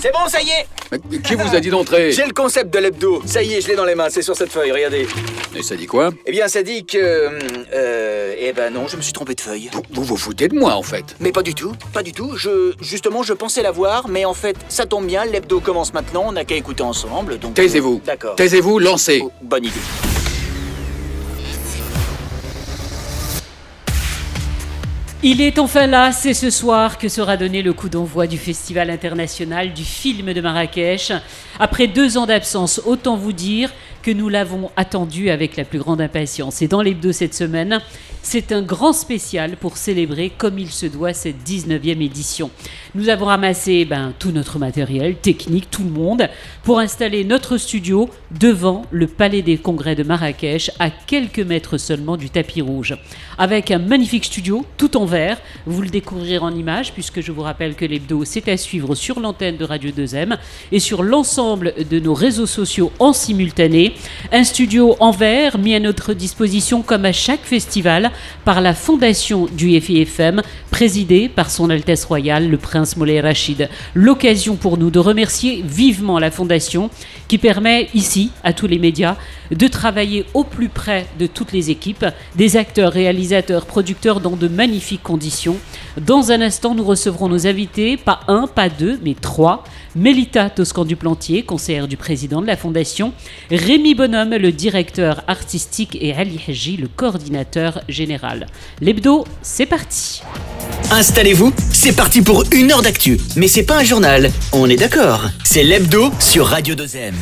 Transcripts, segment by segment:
C'est bon, ça y est. Mais qui vous a dit d'entrer? J'ai le concept de l'hebdo. Ça y est, je l'ai dans les mains, c'est sur cette feuille, regardez. Et ça dit quoi? Eh bien, ça dit que... eh ben non, je me suis trompé de feuille. Vous vous foutez de moi, en fait. Mais pas du tout, pas du tout. Justement, je pensais l'avoir, mais en fait, ça tombe bien, l'hebdo commence maintenant, on n'a qu'à écouter ensemble, donc... Taisez-vous. D'accord. Taisez-vous, lancez. Oh, bonne idée. Il est enfin là, c'est ce soir que sera donné le coup d'envoi du Festival international du film de Marrakech. Après 2 ans d'absence, autant vous dire que nous l'avons attendu avec la plus grande impatience. Et dans l'hebdo cette semaine, c'est un grand spécial pour célébrer comme il se doit cette 19e édition. Nous avons ramassé tout notre matériel technique, tout le monde, pour installer notre studio devant le Palais des Congrès de Marrakech, à quelques mètres seulement du tapis rouge. Avec un magnifique studio, tout en verre, vous le découvrirez en images, puisque je vous rappelle que l'hebdo, c'est à suivre sur l'antenne de Radio 2M et sur l'ensemble de nos réseaux sociaux en simultané. Un studio en verre mis à notre disposition, comme à chaque festival, par la fondation du FIFM, présidée par son Altesse Royale, le Prince Moulay Rachid. L'occasion pour nous de remercier vivement la fondation qui permet ici, à tous les médias, de travailler au plus près de toutes les équipes, des acteurs, réalisateurs, producteurs dans de magnifiques conditions. Dans un instant, nous recevrons nos invités, pas 1, pas 2, mais 3. Mélita Toscan-Duplantier, conseillère du président de la Fondation, Rémi Bonhomme, le directeur artistique, et Ali Haji, le coordinateur général. L'hebdo, c'est parti. Installez-vous, c'est parti pour 1 heure d'actu. Mais c'est pas un journal, on est d'accord. C'est l'hebdo sur Radio 2M.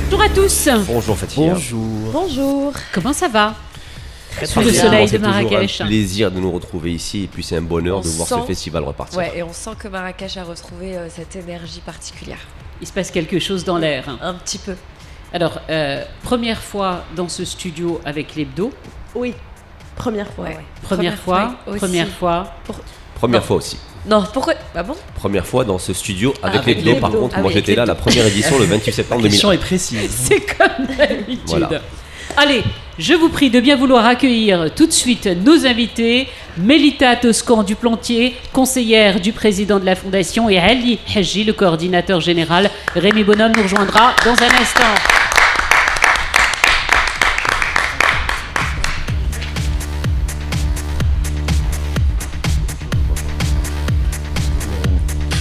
Bonjour à tous. Bonjour Fatia. Bonjour. Comment ça va? Sous Très le bien. soleil de C'est toujours Marrakech. un plaisir de nous retrouver ici et puis c'est un bonheur On de voir sent- ce festival repartir. Ouais, et on sent que Marrakech a retrouvé cette énergie particulière. Il se passe quelque chose dans l'air. Un petit peu. Alors, première fois dans ce studio avec l'hebdo. Oui. Première fois. Ouais. Première fois. aussi. Première fois. Première fois aussi. Non, pourquoi? Ah bon? Première fois dans ce studio avec avec l'hebdo. Par l'hebdo. contre, Ah moi oui, j'étais avec là la première édition le 28 septembre La question 2001. est précise. C'est comme d'habitude. Voilà. Allez, je vous prie de bien vouloir accueillir tout de suite nos invités. Mélita Toscan-Duplantier, conseillère du président de la Fondation, et Ali Haji, le coordinateur général. Rémi Bonhomme nous rejoindra dans un instant.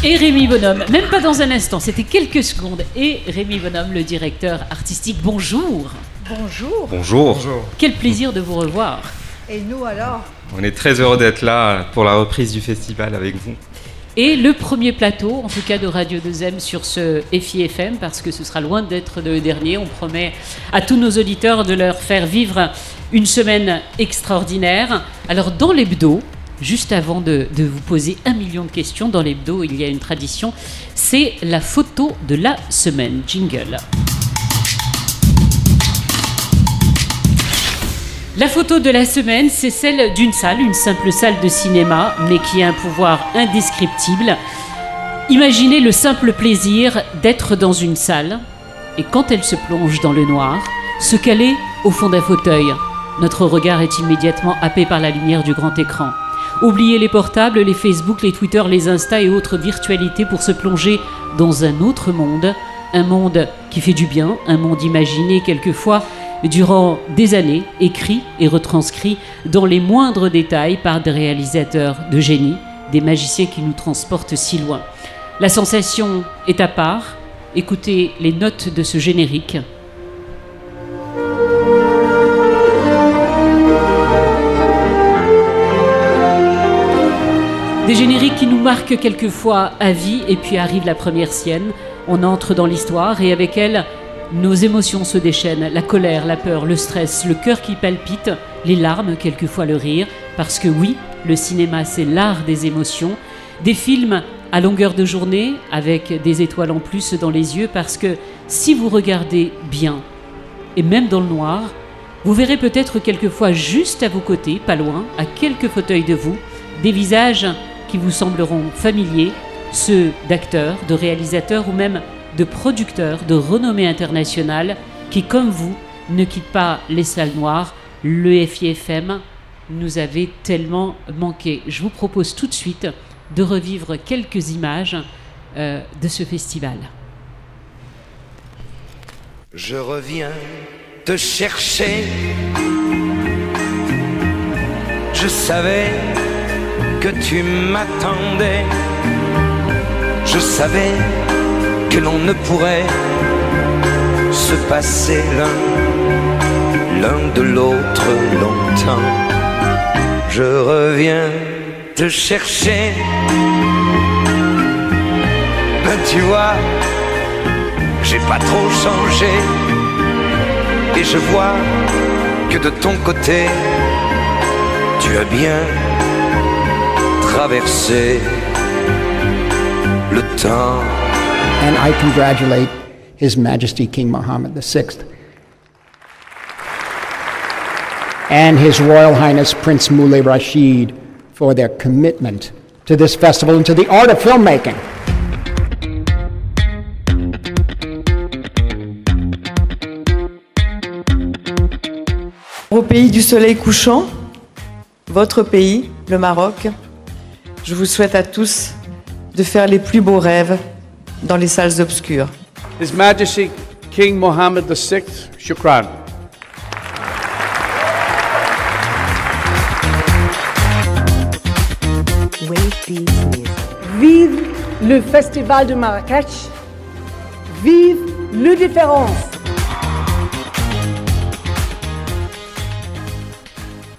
Et Rémi Bonhomme, même pas dans un instant, c'était quelques secondes. Et Rémi Bonhomme, le directeur artistique, bonjour. Bonjour. Bonjour. Quel plaisir de vous revoir. Et nous alors? On est très heureux d'être là pour la reprise du festival avec vous. Et le premier plateau, en tout cas de Radio 2M sur ce FIFM, parce que ce sera loin d'être le dernier. On promet à tous nos auditeurs de leur faire vivre une semaine extraordinaire. Alors dans l'hebdo, juste avant de vous poser 1 million de questions, dans l'hebdo, il y a une tradition, c'est la photo de la semaine. Jingle. La photo de la semaine, c'est celle d'une salle, une simple salle de cinéma, mais qui a un pouvoir indescriptible. Imaginez le simple plaisir d'être dans une salle, et quand elle se plonge dans le noir, se caler au fond d'un fauteuil. Notre regard est immédiatement happé par la lumière du grand écran. Oubliez les portables, les Facebook, les Twitter, les Insta et autres virtualités pour se plonger dans un autre monde. Un monde qui fait du bien, un monde imaginé quelquefois durant des années, écrit et retranscrit dans les moindres détails par des réalisateurs de génie, des magiciens qui nous transportent si loin. La sensation est à part. Écoutez les notes de ce générique. Des génériques qui nous marquent quelquefois à vie, et puis arrive la première sienne. On entre dans l'histoire et avec elle, nos émotions se déchaînent, la colère, la peur, le stress, le cœur qui palpite, les larmes, quelquefois le rire, parce que oui, le cinéma c'est l'art des émotions, des films à longueur de journée, avec des étoiles en plus dans les yeux, parce que si vous regardez bien, et même dans le noir, vous verrez peut-être quelquefois juste à vos côtés, pas loin, à quelques fauteuils de vous, des visages qui vous sembleront familiers, ceux d'acteurs, de réalisateurs ou même de producteurs de renommée internationale qui, comme vous, ne quittent pas les salles noires. Le FIFM nous avait tellement manqué. Je vous propose tout de suite de revivre quelques images de ce festival. Je reviens te chercher. Je savais que tu m'attendais. Je savais que l'on ne pourrait se passer l'un de l'autre longtemps. Je reviens te chercher. Ben tu vois, j'ai pas trop changé. Et je vois que de ton côté, tu as bien traversé le temps. And I congratulate His Majesty King Mohammed VI and His Royal Highness Prince Moulay Rashid for their commitment to this festival and to the art of filmmaking. Au pays du soleil couchant, votre pays, le Maroc, je vous souhaite à tous de faire les plus beaux rêves dans les salles obscures. His Majesty King Mohammed VI, Shukran. Vive le Festival de Marrakech, vive le différence.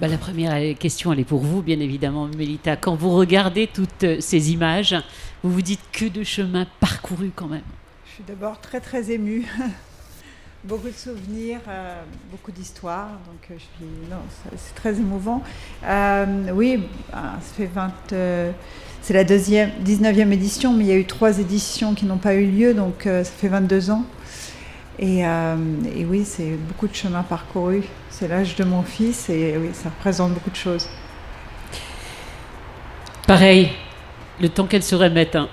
La première question, elle est pour vous, bien évidemment, Mélita. Quand vous regardez toutes ces images, vous vous dites que de chemin parcouru quand même. Je suis d'abord très très émue. Beaucoup de souvenirs, beaucoup d'histoires. Donc c'est très émouvant. Oui, ça fait c'est la 19e édition, mais il y a eu 3 éditions qui n'ont pas eu lieu, donc ça fait 22 ans. Et oui, c'est beaucoup de chemin parcouru. C'est l'âge de mon fils et oui, ça représente beaucoup de choses. Pareil, le temps qu'elle se remette. Hein.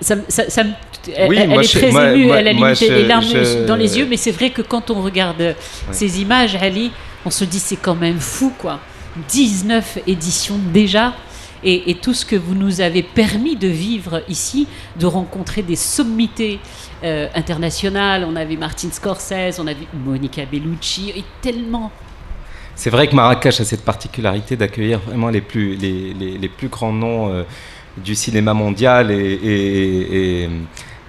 Elle est très émue, elle a limite les larmes dans les yeux, mais c'est vrai que quand on regarde ces images, Ali, on se dit c'est quand même fou, quoi. 19 éditions déjà. Et tout ce que vous nous avez permis de vivre ici, de rencontrer des sommités internationales. On avait Martin Scorsese, on avait Monica Bellucci, et tellement... C'est vrai que Marrakech a cette particularité d'accueillir vraiment les plus grands noms du cinéma mondial et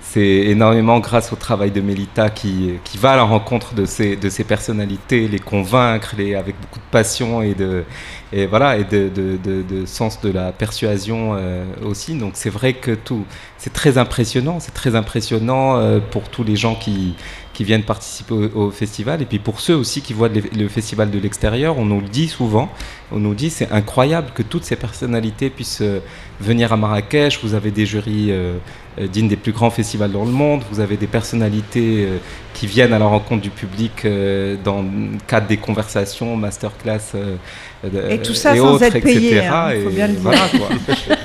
c'est énormément grâce au travail de Mélita qui va à la rencontre de ces personnalités, les convaincre, avec beaucoup de passion et de sens de la persuasion aussi. Donc c'est vrai que c'est très impressionnant pour tous les gens qui viennent participer au festival et puis pour ceux aussi qui voient le festival de l'extérieur. On nous le dit souvent, c'est incroyable que toutes ces personnalités puissent venir à Marrakech. Vous avez des jurys dignes des plus grands festivals dans le monde, vous avez des personnalités qui viennent à la rencontre du public dans le cadre des conversations, masterclass et tout ça et sans autres, être payé, etc. il faut bien le dire. Voilà, quoi.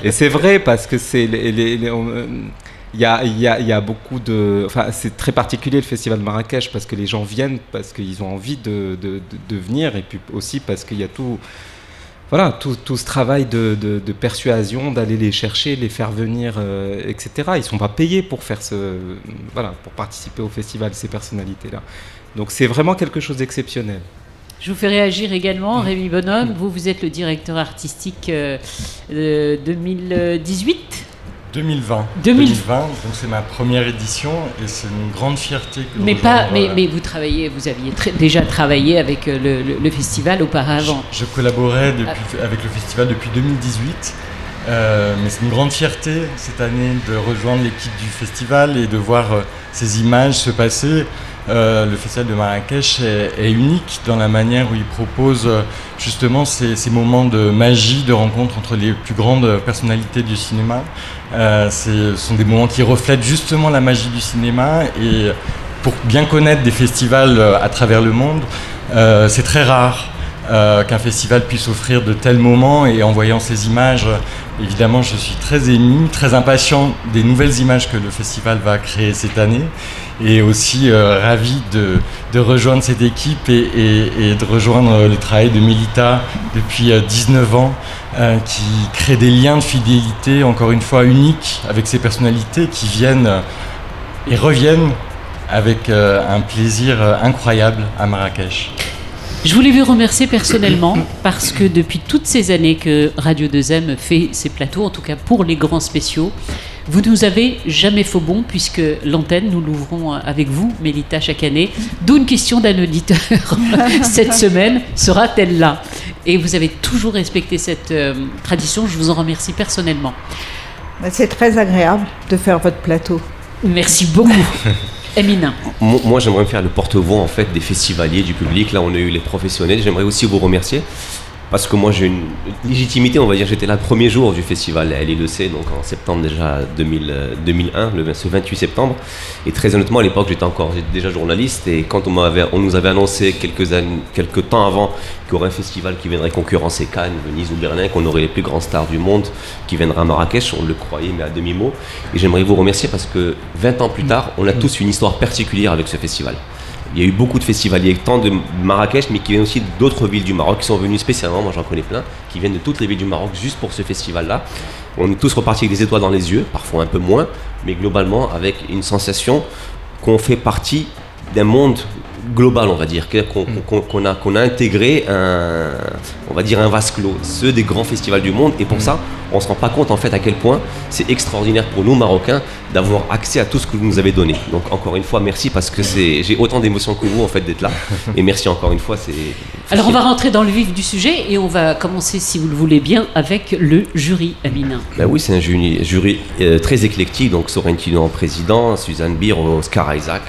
Et c'est vrai parce que c'est il y a beaucoup de... Enfin, c'est très particulier le festival de Marrakech parce que les gens viennent parce qu'ils ont envie de venir et puis aussi parce qu'il y a tout ce travail de persuasion, d'aller les chercher, les faire venir, etc. Ils ne sont pas payés pour faire pour participer au festival, ces personnalités-là. Donc c'est vraiment quelque chose d'exceptionnel. Je vous fais réagir également, Rémi Bonhomme. Vous êtes le directeur artistique 2018 2020, donc c'est ma première édition et c'est une grande fierté que mais vous aviez déjà travaillé avec le festival auparavant. Je collaborais avec le festival depuis 2018, mais c'est une grande fierté cette année de rejoindre l'équipe du festival et de voir ces images se passer. Le festival de Marrakech est unique dans la manière où il propose justement ces moments de magie, de rencontre entre les plus grandes personnalités du cinéma. Ce sont des moments qui reflètent justement la magie du cinéma et pour bien connaître des festivals à travers le monde, c'est très rare qu'un festival puisse offrir de tels moments et en voyant ces images Évidemment, je suis très ému, très impatient des nouvelles images que le festival va créer cette année et aussi ravi de rejoindre cette équipe et de rejoindre le travail de Melita depuis 19 ans qui crée des liens de fidélité, encore une fois uniques, avec ces personnalités qui viennent et reviennent avec un plaisir incroyable à Marrakech. Je voulais vous remercier personnellement parce que depuis toutes ces années que Radio 2M fait ces plateaux, en tout cas pour les grands spéciaux, vous nous avez jamais faux bon puisque l'antenne, nous l'ouvrons avec vous, Melita, chaque année. D'où une question d'un auditeur cette semaine, sera-t-elle là? Et vous avez toujours respecté cette tradition, je vous en remercie personnellement. C'est très agréable de faire votre plateau. Merci beaucoup. Emina. Moi, j'aimerais me faire le porte-voix en fait des festivaliers, du public. Là, on a eu les professionnels. J'aimerais aussi vous remercier parce que moi, j'ai une légitimité, on va dire. J'étais là le premier jour du festival à l'ILEC, donc en septembre déjà 2001, ce 28 septembre. Et très honnêtement, à l'époque, j'étais déjà journaliste. Et quand on nous avait annoncé quelques temps avant qu'il y aurait un festival qui viendrait concurrencer Cannes, Venise ou Berlin, qu'on aurait les plus grands stars du monde qui viendraient à Marrakech, on le croyait, mais à demi-mot. Et j'aimerais vous remercier parce que 20 ans plus tard, on a tous une histoire particulière avec ce festival. Il y a eu beaucoup de festivaliers, tant de Marrakech, mais qui viennent aussi d'autres villes du Maroc, qui sont venus spécialement, moi j'en connais plein, qui viennent de toutes les villes du Maroc juste pour ce festival-là. On est tous repartis avec des étoiles dans les yeux, parfois un peu moins, mais globalement avec une sensation qu'on fait partie d'un monde global, on va dire, qu'on a intégré on va dire un vase clos, ceux des grands festivals du monde, et pour ça, on ne se rend pas compte en fait à quel point c'est extraordinaire pour nous Marocains d'avoir accès à tout ce que vous nous avez donné. Donc encore une fois, merci parce que j'ai autant d'émotions que vous en fait d'être là, et merci encore une fois. Alors on va rentrer dans le vif du sujet et on va commencer, si vous le voulez bien, avec le jury, Amina. Ben oui, c'est un jury très éclectique, donc Sorrentino en président, Suzanne Bier, Oscar Isaac,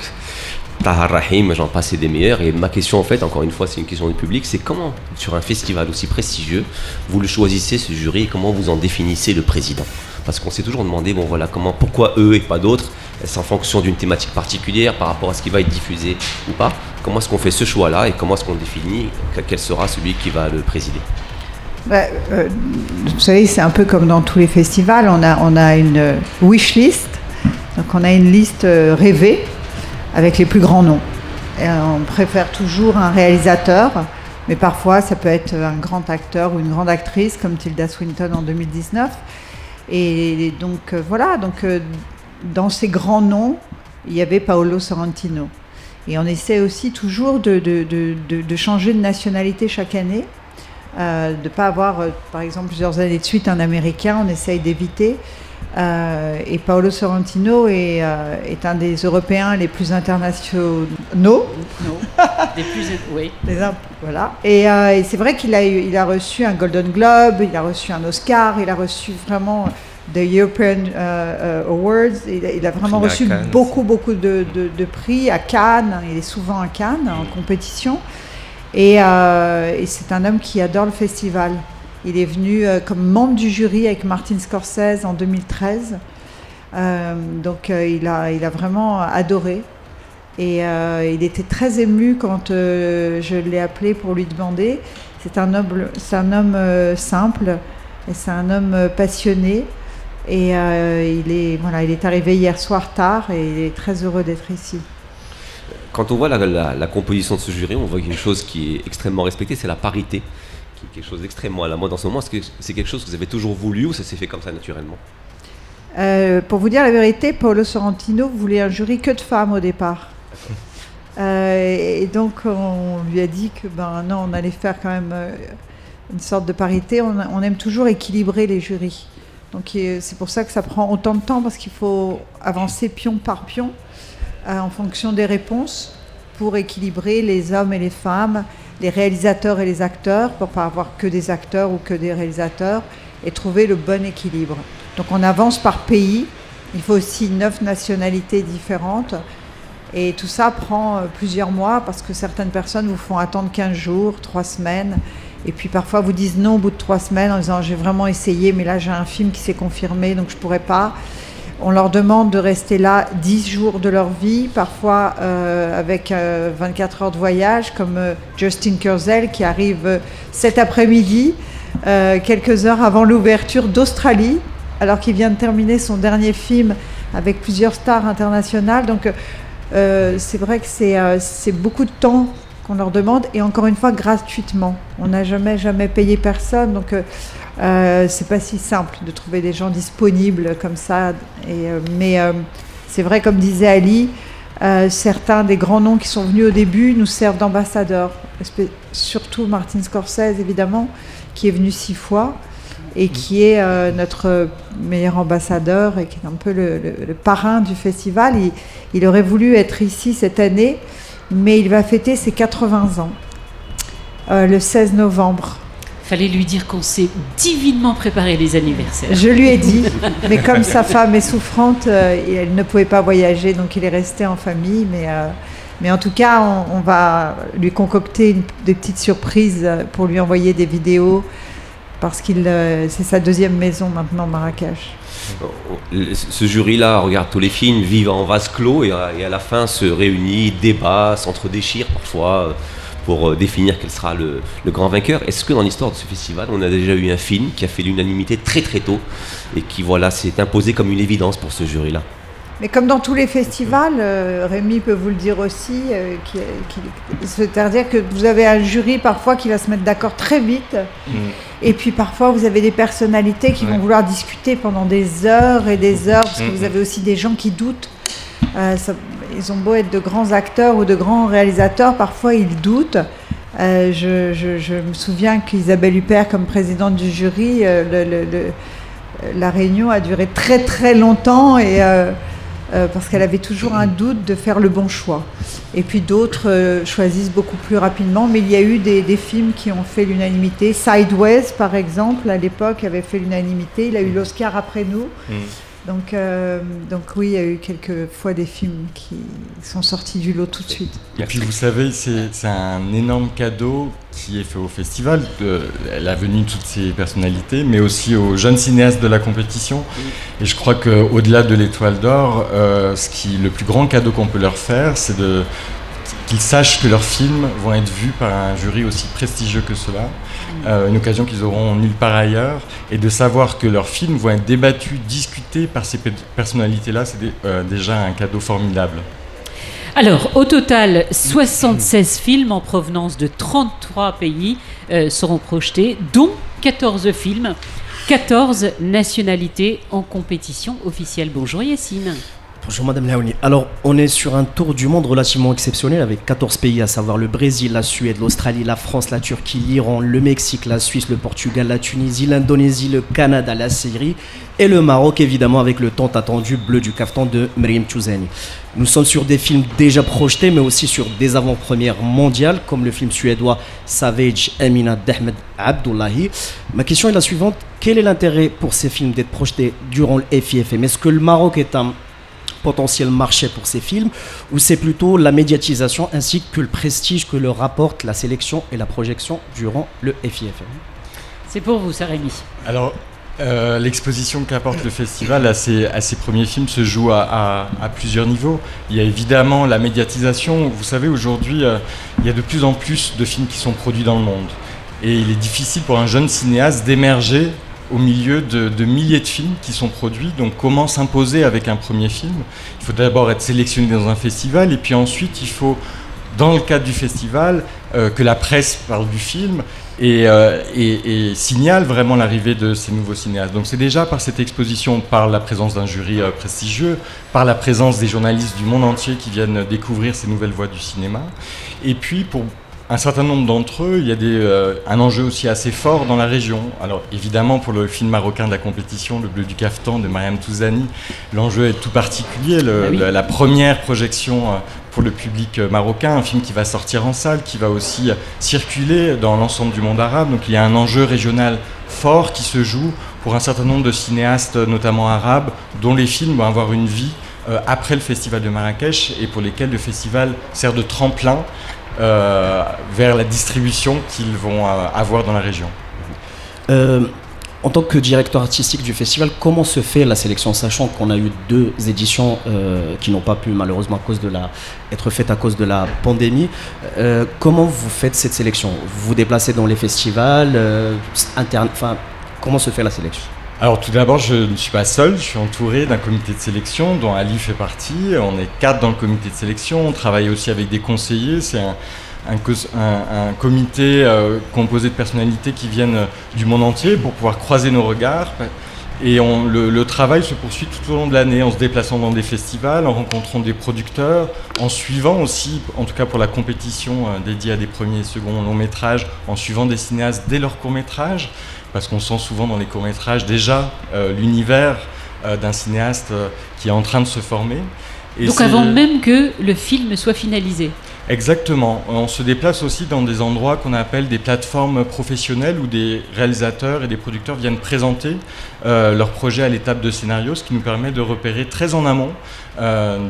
Tahar Rahim, j'en passe et des meilleurs. Et ma question en fait, encore une fois, c'est une question du public, c'est comment sur un festival aussi prestigieux vous le choisissez ce jury et comment vous en définissez le président? Parce qu'on s'est toujours demandé, bon voilà, pourquoi eux et pas d'autres? Est-ce en fonction d'une thématique particulière par rapport à ce qui va être diffusé ou pas? Comment est-ce qu'on fait ce choix-là et comment est-ce qu'on définit quel sera celui qui va le présider? Vous savez, c'est un peu comme dans tous les festivals, on a une wish list, donc on a une liste rêvée avec les plus grands noms. Et on préfère toujours un réalisateur, mais parfois ça peut être un grand acteur ou une grande actrice comme Tilda Swinton en 2019. Et donc voilà, dans ces grands noms, il y avait Paolo Sorrentino. Et on essaie aussi toujours de changer de nationalité chaque année, de ne pas avoir, par exemple, plusieurs années de suite un Américain, on essaye d'éviter. Et Paolo Sorrentino est un des Européens les plus internationaux. Oui. Voilà. Et c'est vrai qu'il a reçu un Golden Globe, il a reçu un Oscar, il a reçu vraiment the European Awards. Il a vraiment reçu beaucoup de prix à Cannes. Il est souvent à Cannes en compétition. Et c'est un homme qui adore le festival. Il est venu comme membre du jury avec Martin Scorsese en 2013. Donc il a vraiment adoré. Et il était très ému quand je l'ai appelé pour lui demander. C'est un homme simple, et c'est un homme passionné. Et il est arrivé hier soir tard et il est très heureux d'être ici. Quand on voit la composition de ce jury, on voit qu'il y a une chose qui est extrêmement respectée, c'est la parité. Qui est quelque chose d'extrêmement à la mode en ce moment. Est-ce que c'est quelque chose que vous avez toujours voulu ou ça s'est fait comme ça naturellement? Pour vous dire la vérité, Paolo Sorrentino voulait un jury que de femmes au départ. Et donc on lui a dit que non, on allait faire quand même une sorte de parité. On aime toujours équilibrer les jurys. Donc c'est pour ça que ça prend autant de temps parce qu'il faut avancer pion par pion en fonction des réponses pour équilibrer les hommes et les femmes, les réalisateurs et les acteurs, pour ne pas avoir que des acteurs ou que des réalisateurs, et trouver le bon équilibre. Donc on avance par pays, il faut aussi 9 nationalités différentes, et tout ça prend plusieurs mois, parce que certaines personnes vous font attendre 15 jours, 3 semaines, et puis parfois vous disent non au bout de 3 semaines, en disant j'ai vraiment essayé, mais là j'ai un film qui s'est confirmé, donc je ne pourrais pas. On leur demande de rester là 10 jours de leur vie, parfois avec 24 heures de voyage, comme Justin Kurzel qui arrive cet après-midi quelques heures avant l'ouverture d'Australie, alors qu'il vient de terminer son dernier film avec plusieurs stars internationales. Donc c'est vrai que c'est beaucoup de temps qu'on leur demande, et encore une fois gratuitement. On n'a jamais payé personne, donc c'est pas si simple de trouver des gens disponibles comme ça. Mais c'est vrai, comme disait Ali, certains des grands noms qui sont venus au début nous servent d'ambassadeurs, surtout Martin Scorsese évidemment, qui est venu 6 fois et qui est notre meilleur ambassadeur et qui est un peu le parrain du festival. Il aurait voulu être ici cette année, mais il va fêter ses 80 ans le 16 novembre. Fallait lui dire qu'on s'est divinement préparé les anniversaires. Je lui ai dit, mais comme sa femme est souffrante, elle ne pouvait pas voyager, donc il est resté en famille. Mais en tout cas, on va lui concocter des petites surprises pour lui envoyer des vidéos, parce que c'est sa deuxième maison maintenant, Marrakech. Ce jury-là regarde tous les films, vit en vase clos et à la fin se réunit, débat, s'entre-déchire parfois pour définir quel sera le grand vainqueur. Est-ce que dans l'histoire de ce festival, on a déjà eu un film qui a fait l'unanimité très très tôt et qui s'est imposé comme une évidence pour ce jury-là? Mais comme dans tous les festivals, Rémi peut vous le dire aussi, c'est-à-dire que vous avez un jury parfois qui va se mettre d'accord très vite, et puis parfois vous avez des personnalités qui vont vouloir discuter pendant des heures et des heures, parce que vous avez aussi des gens qui doutent. Ils ont beau être de grands acteurs ou de grands réalisateurs, parfois ils doutent. Je me souviens qu'Isabelle Huppert, comme présidente du jury, la réunion a duré très très longtemps, et parce qu'elle avait toujours un doute de faire le bon choix. Et puis d'autres choisissent beaucoup plus rapidement, mais il y a eu des films qui ont fait l'unanimité. Sideways, par exemple, à l'époque, avait fait l'unanimité. Il a eu l'Oscar après nous. Donc oui, il y a eu quelques fois des films qui sont sortis du lot tout de suite. Et puis vous savez, c'est un énorme cadeau qui est fait au festival, la venue de toutes ces personnalités, mais aussi aux jeunes cinéastes de la compétition. Et je crois qu'au-delà de l'Étoile d'Or, le plus grand cadeau qu'on peut leur faire, c'est qu'ils sachent que leurs films vont être vus par un jury aussi prestigieux que cela, une occasion qu'ils auront nulle part ailleurs, et de savoir que leurs films vont être débattus, discutés par ces personnalités-là, c'est déjà un cadeau formidable. Alors, au total, 76 films en provenance de 33 pays seront projetés, dont 14 films, 14 nationalités en compétition officielle. Bonjour Yacine. Bonjour Madame Laouni. Alors, on est sur un tour du monde relativement exceptionnel avec 14 pays, à savoir le Brésil, la Suède, l'Australie, la France, la Turquie, l'Iran, le Mexique, la Suisse, le Portugal, la Tunisie, l'Indonésie, le Canada, la Syrie et le Maroc, évidemment, avec le tant attendu Bleu du Caftan de Meryem Touzani. Nous sommes sur des films déjà projetés, mais aussi sur des avant-premières mondiales, comme le film suédois Savage Emina d'Ahmed Abdullahi. Ma question est la suivante. Quel est l'intérêt pour ces films d'être projetés durant le FIFM? Est-ce que le Maroc est un potentiel marché pour ces films, ou c'est plutôt la médiatisation ainsi que le prestige que leur rapporte la sélection et la projection durant le FIFM? C'est pour vous, ça, Rémi. Alors, l'exposition qu'apporte le festival à ses premiers films se joue à plusieurs niveaux. Il y a évidemment la médiatisation. Vous savez, aujourd'hui, il y a de plus en plus de films qui sont produits dans le monde. Et il est difficile pour un jeune cinéaste d'émerger au milieu de milliers de films qui sont produits. Donc comment s'imposer avec un premier film? Il faut d'abord être sélectionné dans un festival, et puis ensuite il faut, dans le cadre du festival, que la presse parle du film et signale vraiment l'arrivée de ces nouveaux cinéastes. Donc c'est déjà par cette exposition, par la présence d'un jury prestigieux, par la présence des journalistes du monde entier qui viennent découvrir ces nouvelles voies du cinéma. Et puis pour un certain nombre d'entre eux, il y a un enjeu aussi assez fort dans la région. Alors évidemment, pour le film marocain de la compétition, Le Bleu du Caftan de Meryem Touzani, l'enjeu est tout particulier. La première projection pour le public marocain, un film qui va sortir en salle, qui va aussi circuler dans l'ensemble du monde arabe. Donc il y a un enjeu régional fort qui se joue pour un certain nombre de cinéastes, notamment arabes, dont les films vont avoir une vie après le festival de Marrakech, et pour lesquels le festival sert de tremplin vers la distribution qu'ils vont avoir dans la région. En tant que directeur artistique du festival, comment se fait la sélection, sachant qu'on a eu 2 éditions qui n'ont pas pu malheureusement être faites à cause de la pandémie. Comment vous faites cette sélection? Vous vous déplacez dans les festivals comment se fait la sélection? Alors tout d'abord, je ne suis pas seul, je suis entouré d'un comité de sélection dont Ali fait partie. On est 4 dans le comité de sélection, on travaille aussi avec des conseillers. C'est un comité composé de personnalités qui viennent du monde entier pour pouvoir croiser nos regards. Et le travail se poursuit tout au long de l'année, en se déplaçant dans des festivals, en rencontrant des producteurs, en suivant aussi, en tout cas pour la compétition dédiée à des premiers et seconds longs métrages, en suivant des cinéastes dès leur court métrage, parce qu'on sent souvent dans les courts métrages déjà l'univers d'un cinéaste qui est en train de se former. Et donc avant même que le film soit finalisé. Exactement. On se déplace aussi dans des endroits qu'on appelle des plateformes professionnelles où des réalisateurs et des producteurs viennent présenter leurs projets à l'étape de scénario, ce qui nous permet de repérer très en amont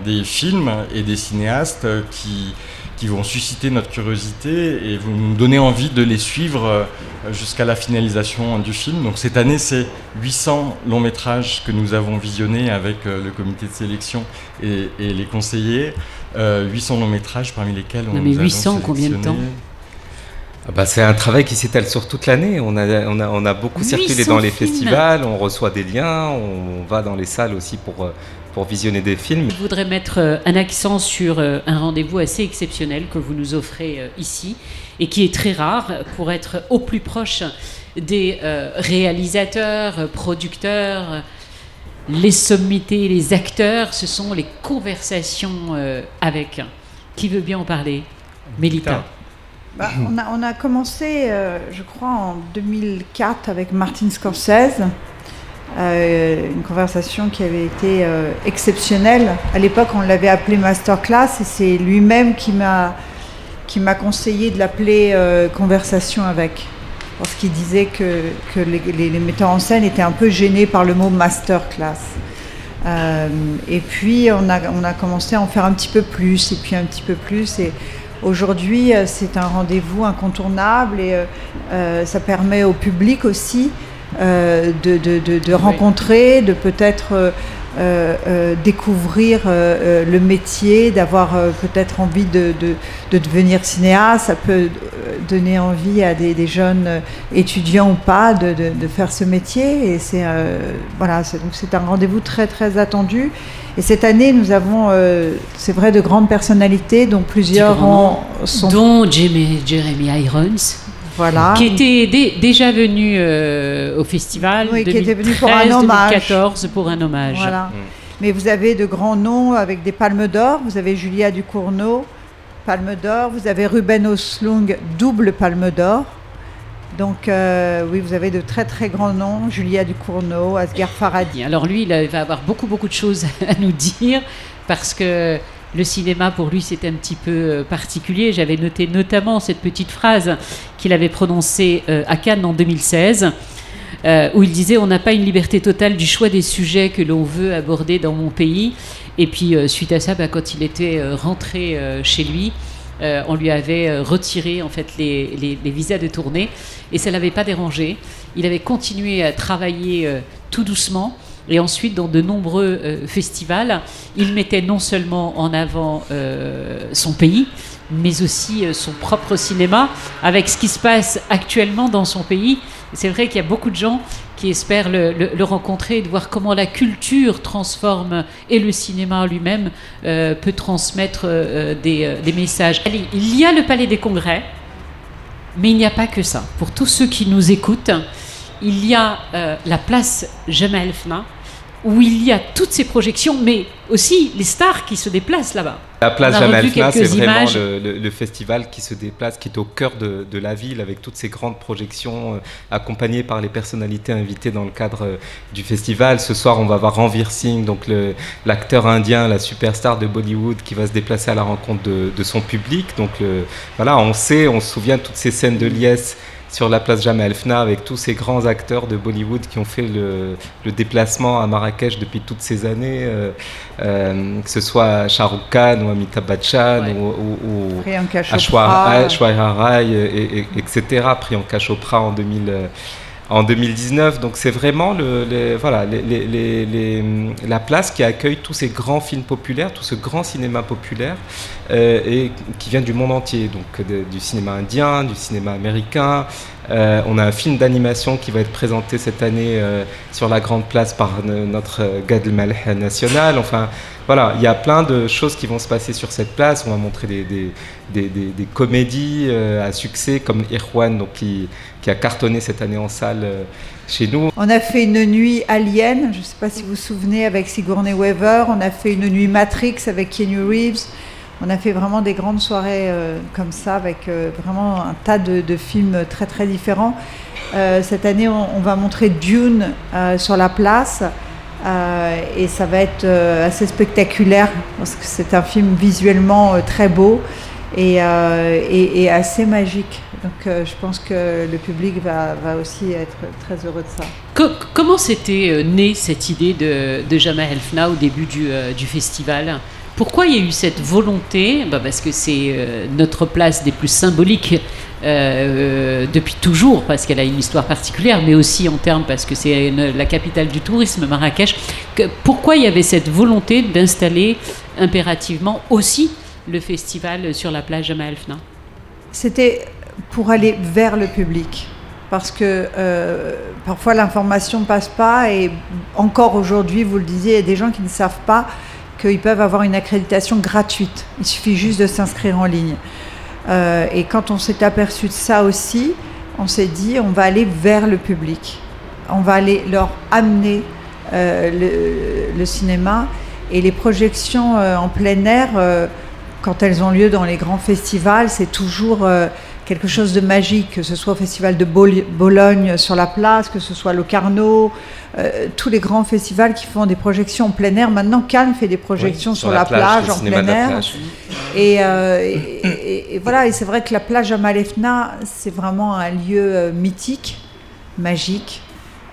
des films et des cinéastes qui vont susciter notre curiosité et vont nous donner envie de les suivre jusqu'à la finalisation du film. Donc cette année, c'est 800 longs métrages que nous avons visionnés avec le comité de sélection et les conseillers. 800 longs métrages parmi lesquels on mais 800, combien de temps? C'est un travail qui s'étale sur toute l'année. On a beaucoup circulé dans les festivals, on reçoit des liens, on va dans les salles aussi pour visionner des films. Je voudrais mettre un accent sur un rendez-vous assez exceptionnel que vous nous offrez ici et qui est très rare pour être au plus proche des réalisateurs, producteurs, les sommités, les acteurs. Ce sont les conversations avec. Qui veut bien en parler? Mélita. On a commencé, je crois, en 2004 avec Martin Scorsese. Une conversation qui avait été exceptionnelle. À l'époque, on l'avait appelé Masterclass et c'est lui-même qui m'a conseillé de l'appeler Conversation avec. Parce qu'il disait que les metteurs en scène étaient un peu gênés par le mot Masterclass. Et puis, on a commencé à en faire un petit peu plus, et puis un petit peu plus. Et aujourd'hui, c'est un rendez-vous incontournable et ça permet au public aussi de rencontrer, de peut-être découvrir le métier, d'avoir peut-être envie de devenir cinéaste. Ça peut donner envie à des jeunes étudiants ou pas de faire ce métier. Et c'est un rendez-vous très très attendu. Et cette année, nous avons, c'est vrai, de grandes personnalités, dont plusieurs dont Jeremy Irons. Voilà. Qui était déjà venu au festival, oui, qui était venu pour un hommage. 2014 pour un hommage. Voilà. Mais vous avez de grands noms avec des palmes d'or. Vous avez Julia Ducournau, palme d'or. Vous avez Ruben Östlund, double palme d'or. Donc oui, vous avez de très très grands noms. Julia Ducournau, Asghar Farhadi. Alors lui, il va avoir beaucoup de choses à nous dire parce que le cinéma, pour lui, c'est un petit peu particulier. J'avais noté notamment cette petite phrase qu'il avait prononcée à Cannes en 2016, où il disait « On n'a pas une liberté totale du choix des sujets que l'on veut aborder dans mon pays ». Et puis, suite à ça, quand il était rentré chez lui, on lui avait retiré en fait, les visas de tournée. Et ça ne l'avait pas dérangé. Il avait continué à travailler tout doucement. Et ensuite, dans de nombreux festivals, il mettait non seulement en avant son pays, mais aussi son propre cinéma, avec ce qui se passe actuellement dans son pays. C'est vrai qu'il y a beaucoup de gens qui espèrent le rencontrer et de voir comment la culture transforme et le cinéma lui-même peut transmettre des messages. Allez, il y a le Palais des Congrès, mais il n'y a pas que ça. Pour tous ceux qui nous écoutent, il y a la place Jemaa El-Fna, où il y a toutes ces projections, mais aussi les stars qui se déplacent là-bas. La place Jemaa El-Fna, c'est vraiment le festival qui se déplace, qui est au cœur de la ville, avec toutes ces grandes projections accompagnées par les personnalités invitées dans le cadre du festival. Ce soir, on va voir Ranveer Singh, donc l'acteur indien, la superstar de Bollywood, qui va se déplacer à la rencontre de son public. Donc voilà, on se souvient de toutes ces scènes de liesse sur la place Jemaa El-Fna avec tous ces grands acteurs de Bollywood qui ont fait le déplacement à Marrakech depuis toutes ces années, que ce soit Shah Rukh Khan ou Amitabh Bachchan ou Priyanka Chopra, Aishwarya Rai, etc. Priyanka Chopra en en 2019. Donc c'est vraiment la place qui accueille tous ces grands films populaires, tout ce grand cinéma populaire et qui vient du monde entier, donc du cinéma indien, du cinéma américain. On a un film d'animation qui va être présenté cette année sur la grande place par notre Gad Elmaleh national. Enfin, voilà, il y a plein de choses qui vont se passer sur cette place. On va montrer des comédies à succès comme Irwan, donc qui a cartonné cette année en salle chez nous. On a fait une nuit Alien, je ne sais pas si vous vous souvenez, avec Sigourney Weaver. On a fait une nuit Matrix avec Keanu Reeves. On a fait vraiment des grandes soirées comme ça, avec vraiment un tas de films très très différents. Cette année, on va montrer Dune sur la place. Et ça va être assez spectaculaire parce que c'est un film visuellement très beau et assez magique. Donc je pense que le public va aussi être très heureux de ça. Comment s'était née cette idée de Jamaa El Fna au début du festival ? Pourquoi il y a eu cette volonté ? Parce que c'est notre place des plus symboliques depuis toujours, parce qu'elle a une histoire particulière, mais aussi en termes parce que c'est la capitale du tourisme, Marrakech. Pourquoi il y avait cette volonté d'installer impérativement aussi le festival sur la plage Jamaa El Fna ? C'était pour aller vers le public. Parce que parfois l'information ne passe pas et encore aujourd'hui, vous le disiez, il y a des gens qui ne savent pas qu'ils peuvent avoir une accréditation gratuite. Il suffit juste de s'inscrire en ligne. Et quand on s'est aperçu de ça aussi, on s'est dit on va aller vers le public. On va aller leur amener le cinéma. Et les projections en plein air, quand elles ont lieu dans les grands festivals, c'est toujours quelque chose de magique, que ce soit au festival de Bologne sur la place, que ce soit Locarno, tous les grands festivals qui font des projections en plein air. Maintenant, Cannes fait des projections sur la plage en plein air. Et voilà, et c'est vrai que la plage Jamaa El Fna, c'est vraiment un lieu mythique, magique.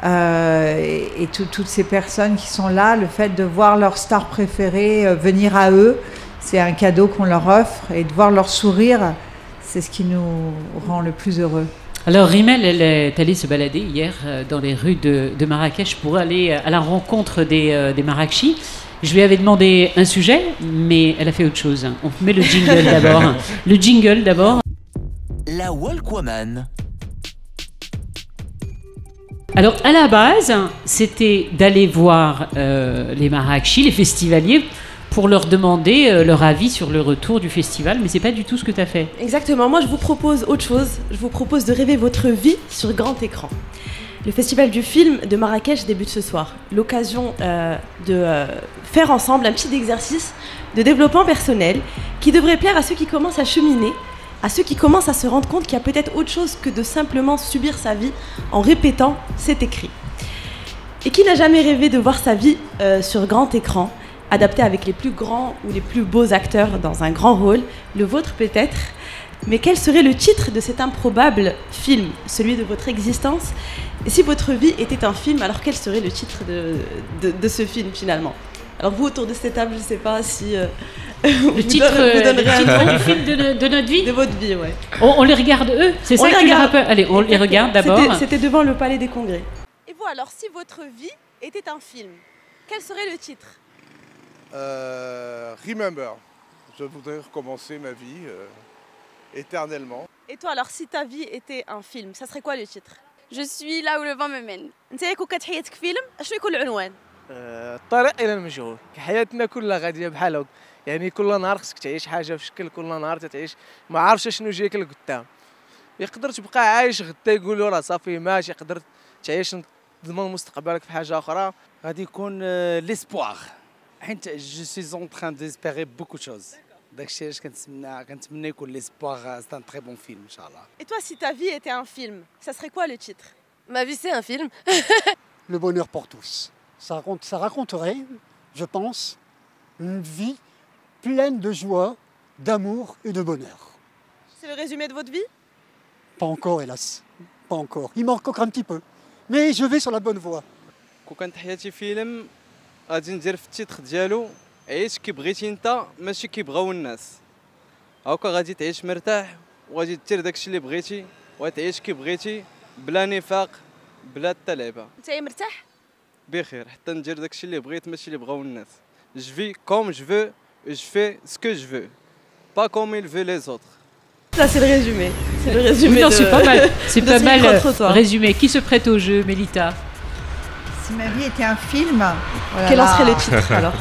Et toutes ces personnes qui sont là, le fait de voir leur star préférée venir à eux, c'est un cadeau qu'on leur offre, et de voir leur sourire, c'est ce qui nous rend le plus heureux. Alors Rimel, elle est allée se balader hier dans les rues de Marrakech pour aller à la rencontre des Marrakechis. Je lui avais demandé un sujet, mais elle a fait autre chose. On met le jingle d'abord. Le jingle d'abord. La Walkwoman. Alors à la base, c'était d'aller voir les Marrakechis, les festivaliers, pour leur demander leur avis sur le retour du festival, mais c'est pas du tout ce que tu as fait. Exactement, moi je vous propose autre chose, je vous propose de rêver votre vie sur grand écran. Le festival du film de Marrakech débute ce soir, l'occasion de faire ensemble un petit exercice de développement personnel qui devrait plaire à ceux qui commencent à cheminer, à ceux qui commencent à se rendre compte qu'il y a peut-être autre chose que de simplement subir sa vie en répétant cet écrit. Et qui n'a jamais rêvé de voir sa vie sur grand écran, adapté avec les plus grands ou les plus beaux acteurs dans un grand rôle, le vôtre peut-être. Mais quel serait le titre de cet improbable film, celui de votre existence ? Et si votre vie était un film, alors quel serait le titre de ce film finalement ? Alors vous, autour de cette table, je ne sais pas si... le titre du film de notre vie ? De votre vie, ouais. On les regarde eux ? C'est ça qui leur a peur ? Allez, on les regarde d'abord. C'était devant le Palais des Congrès. Et vous, alors, si votre vie était un film, quel serait le titre ? Remember. Je voudrais recommencer ma vie éternellement. Et toi, alors, si ta vie était un film, ça serait quoi le titre ? Je suis là où le vent me mène. انت كون كتحياتك فيلم شنو يكون العنوان؟ الطريق الى المجهول. حياتنا كلها غاديه بحال هكا، يعني كل نهار خصك تعيش حاجه في شكل، كل نهار تتعيش ما عارفش شنو جايك لقدام. يقدر تبقى عايش غدا يقولوا راه صافي ماشي، يقدر تعيش تضمن مستقبلك في حاجه اخرى. غادي يكون ليسبوار، حيت جو سوي اون تران ديسبيري بوكو شوز. داكشي علاش كنتمنى يكون ليسبوار. سي ان تري بون فيلم ان شاء الله. Et toi, si ta vie était un film, ça serait quoi le titre ? Ma vie, c'est un film. Le bonheur pour tous. Ça raconterait, je pense, une vie pleine de joie, d'amour et de bonheur. C'est le résumé de votre vie ? Pas encore, hélas. Pas encore. Il manque encore un petit peu. Mais je vais sur la bonne voie. كون كانت حياتي فيلم غادي ندير في التيتر ديالو عيش كي بغيتي انت ماشي كي بغاو الناس. هاكا غادي تعيش مرتاح وغادي دير داكشي اللي بغيتي وغتعيش كي بغيتي بلا نفاق بلا حتى لعبه. انت مرتاح؟ بخير حتى ندير داكشي اللي بغيت ماشي اللي بغاو الناس. Je vis comme je veux et je fais ce que je veux. Pas comme ils veulent les autres. Ça c'est le résumé. C'est le résumé. Non, c'est pas mal. C'est de pas ce mal micro-trottoir. résumé. Qui se prête au jeu, Mélita? Si ma vie était un film, Quel en serait le titre alors?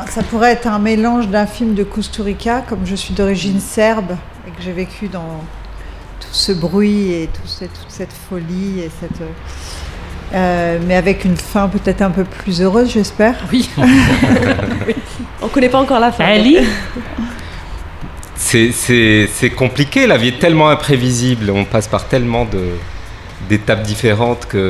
Ça pourrait être un mélange d'un film de Costa Rica, comme je suis d'origine serbe et que j'ai vécu dans tout ce bruit et toute cette folie et cette... mais avec une fin peut-être un peu plus heureuse, j'espère. Oui. On connaît pas encore la fin. Ali? C'est compliqué, la vie est tellement imprévisible, on passe par tellement d'étapes différentes que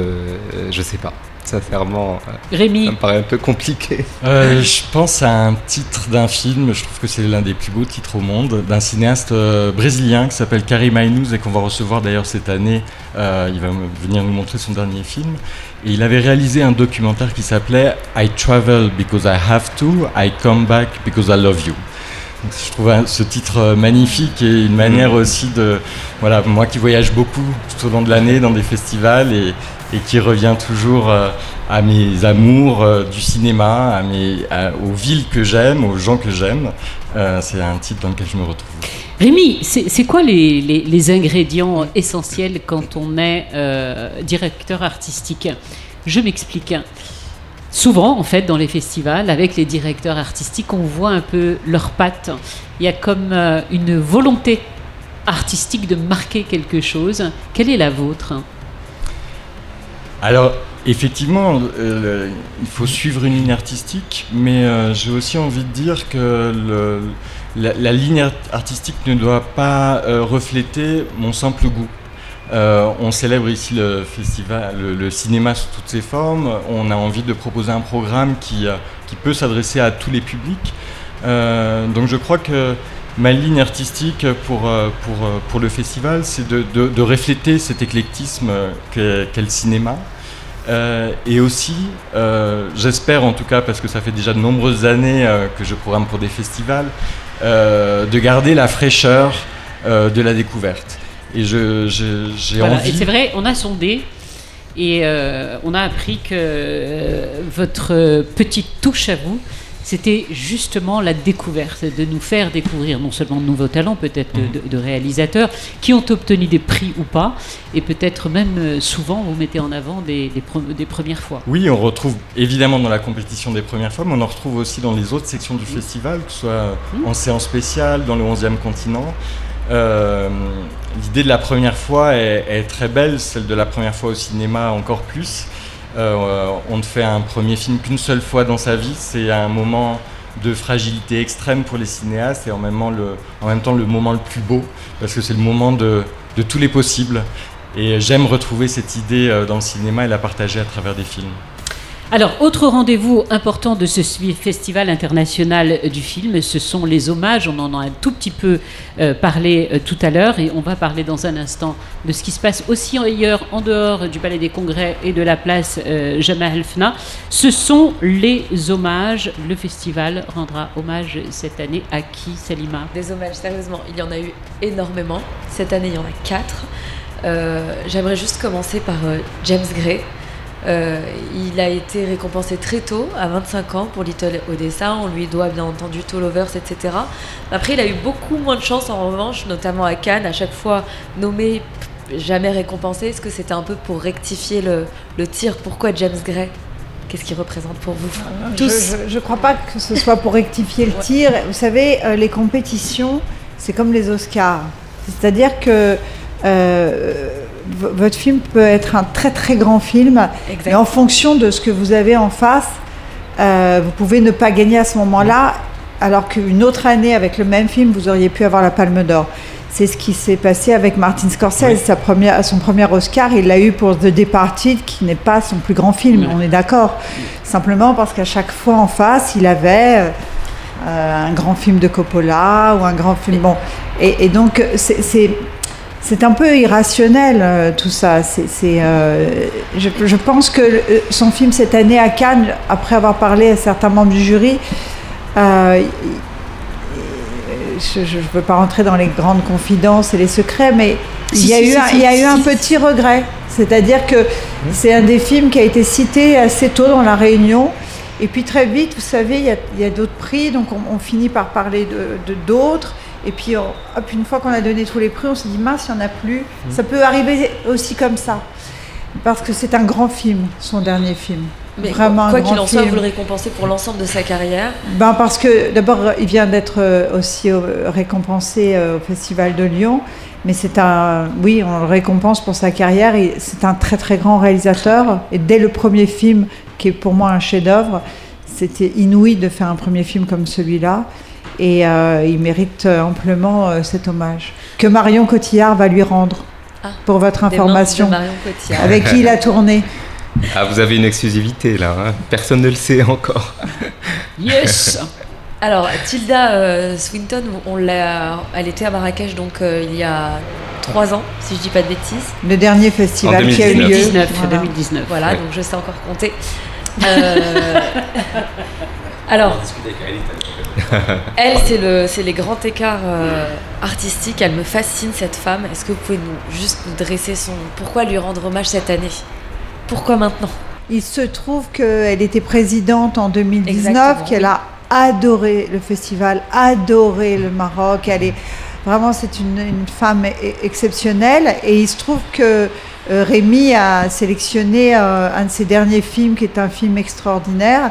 je sais pas. Sincèrement, Rémi. ça me paraît un peu compliqué. Je pense à un titre d'un film, je trouve que c'est l'un des plus beaux titres au monde, d'un cinéaste brésilien qui s'appelle Karim Aynouz et qu'on va recevoir d'ailleurs cette année. Il va venir nous montrer son dernier film. Et il avait réalisé un documentaire qui s'appelait I Travel Because I Have To, I Come Back Because I Love You. Donc, je trouve ce titre magnifique et une manière aussi de... Voilà, moi qui voyage beaucoup tout au long de l'année dans des festivals et qui revient toujours à mes amours du cinéma, aux villes que j'aime, aux gens que j'aime. C'est un titre dans lequel je me retrouve. Rémi, c'est quoi les ingrédients essentiels quand on est directeur artistique? Je m'explique. Souvent, en fait, dans les festivals, avec les directeurs artistiques, on voit un peu leurs pattes. Il y a comme une volonté artistique de marquer quelque chose. Quelle est la vôtre? Alors, effectivement, il faut suivre une ligne artistique, mais j'ai aussi envie de dire que la ligne artistique ne doit pas refléter mon simple goût. On célèbre ici le festival, le cinéma sous toutes ses formes. On a envie de proposer un programme qui peut s'adresser à tous les publics. Donc je crois que ma ligne artistique pour le festival, c'est de refléter cet éclectisme qu'est le cinéma. Et aussi, j'espère en tout cas, parce que ça fait déjà de nombreuses années que je programme pour des festivals, de garder la fraîcheur de la découverte. Et j'ai envie... Et c'est vrai, on a sondé et on a appris que votre petite touche à vous, c'était justement la découverte, de nous faire découvrir non seulement de nouveaux talents, peut-être de réalisateurs qui ont obtenu des prix ou pas, et peut-être même souvent vous mettez en avant des premières fois. Oui, on retrouve évidemment dans la compétition des premières fois, mais on en retrouve aussi dans les autres sections du festival, que ce soit en séance spéciale, dans le 11e continent. L'idée de la première fois est très belle, celle de la première fois au cinéma encore plus. On ne fait un premier film qu'une seule fois dans sa vie, c'est un moment de fragilité extrême pour les cinéastes et en même temps le moment le plus beau, parce que c'est le moment de tous les possibles. Et j'aime retrouver cette idée dans le cinéma et la partager à travers des films. Alors, autre rendez-vous important de ce festival international du film, ce sont les hommages. On en a un tout petit peu parlé tout à l'heure et on va parler dans un instant de ce qui se passe aussi ailleurs, en dehors du Palais des Congrès et de la place Jamal El Fna. Ce sont les hommages. Le festival rendra hommage cette année à qui, Salima? Des hommages, sérieusement, il y en a eu énormément. Cette année, il y en a 4. J'aimerais juste commencer par James Gray. Il a été récompensé très tôt, à 25 ans, pour Little Odessa. On lui doit bien entendu Tall Overs, etc. Après, il a eu beaucoup moins de chance en revanche, notamment à Cannes, à chaque fois nommé, jamais récompensé. Est-ce que c'était un peu pour rectifier le tir? Pourquoi James Gray? Qu'est-ce qu'il représente pour vous tous? Je ne crois pas que ce soit pour rectifier le tir. Vous savez, les compétitions, c'est comme les Oscars. C'est-à-dire que votre film peut être un très très grand film, et en fonction de ce que vous avez en face, vous pouvez ne pas gagner à ce moment-là, alors qu'une autre année avec le même film, vous auriez pu avoir la Palme d'Or. C'est ce qui s'est passé avec Martin Scorsese. Oui. Son premier Oscar, il l'a eu pour The Departed, qui n'est pas son plus grand film, on est d'accord. Simplement parce qu'à chaque fois en face, il avait un grand film de Coppola ou un grand film... Bon. Et donc, c'est un peu irrationnel tout ça. Je pense que son film cette année à Cannes, après avoir parlé à certains membres du jury, je ne veux pas rentrer dans les grandes confidences et les secrets, mais Il y a eu un petit regret, c'est-à-dire que c'est un des films qui a été cité assez tôt dans la réunion, et puis très vite, vous savez, il y a d'autres prix, donc on finit par parler d'autres, et puis hop, une fois qu'on a donné tous les prix, on se dit mince, il n'y en a plus. Ça peut arriver aussi comme ça, parce que c'est un grand film, son dernier film. Mais Vraiment quoi un grand qu'il en soit, film. vous le récompensez pour l'ensemble de sa carrière. Parce que d'abord, il vient d'être aussi récompensé au Festival de Lyon. Mais oui, on le récompense pour sa carrière. C'est un très très grand réalisateur. Et dès le premier film, qui est pour moi un chef-d'œuvre, c'était inouï de faire un premier film comme celui-là. Et il mérite amplement cet hommage que Marion Cotillard va lui rendre. Pour votre information, avec qui il a tourné. Ah, vous avez une exclusivité là, hein. Personne ne le sait encore. Yes. Alors, Tilda Swinton, elle était à Marrakech donc il y a 3 ans, si je dis pas de bêtises. Le dernier festival qui a eu lieu. 2019. Voilà, Ouais. donc je sais encore compter. Alors, elle, c'est les grands écarts artistiques. Elle me fascine, cette femme. Est-ce que vous pouvez nous dresser pourquoi lui rendre hommage cette année? Pourquoi maintenant? Il se trouve qu'elle était présidente en 2019, Exactement, qu'elle a adoré le festival, adoré le Maroc. C'est une femme exceptionnelle. Et il se trouve que Rémi a sélectionné un de ses derniers films, qui est un film extraordinaire.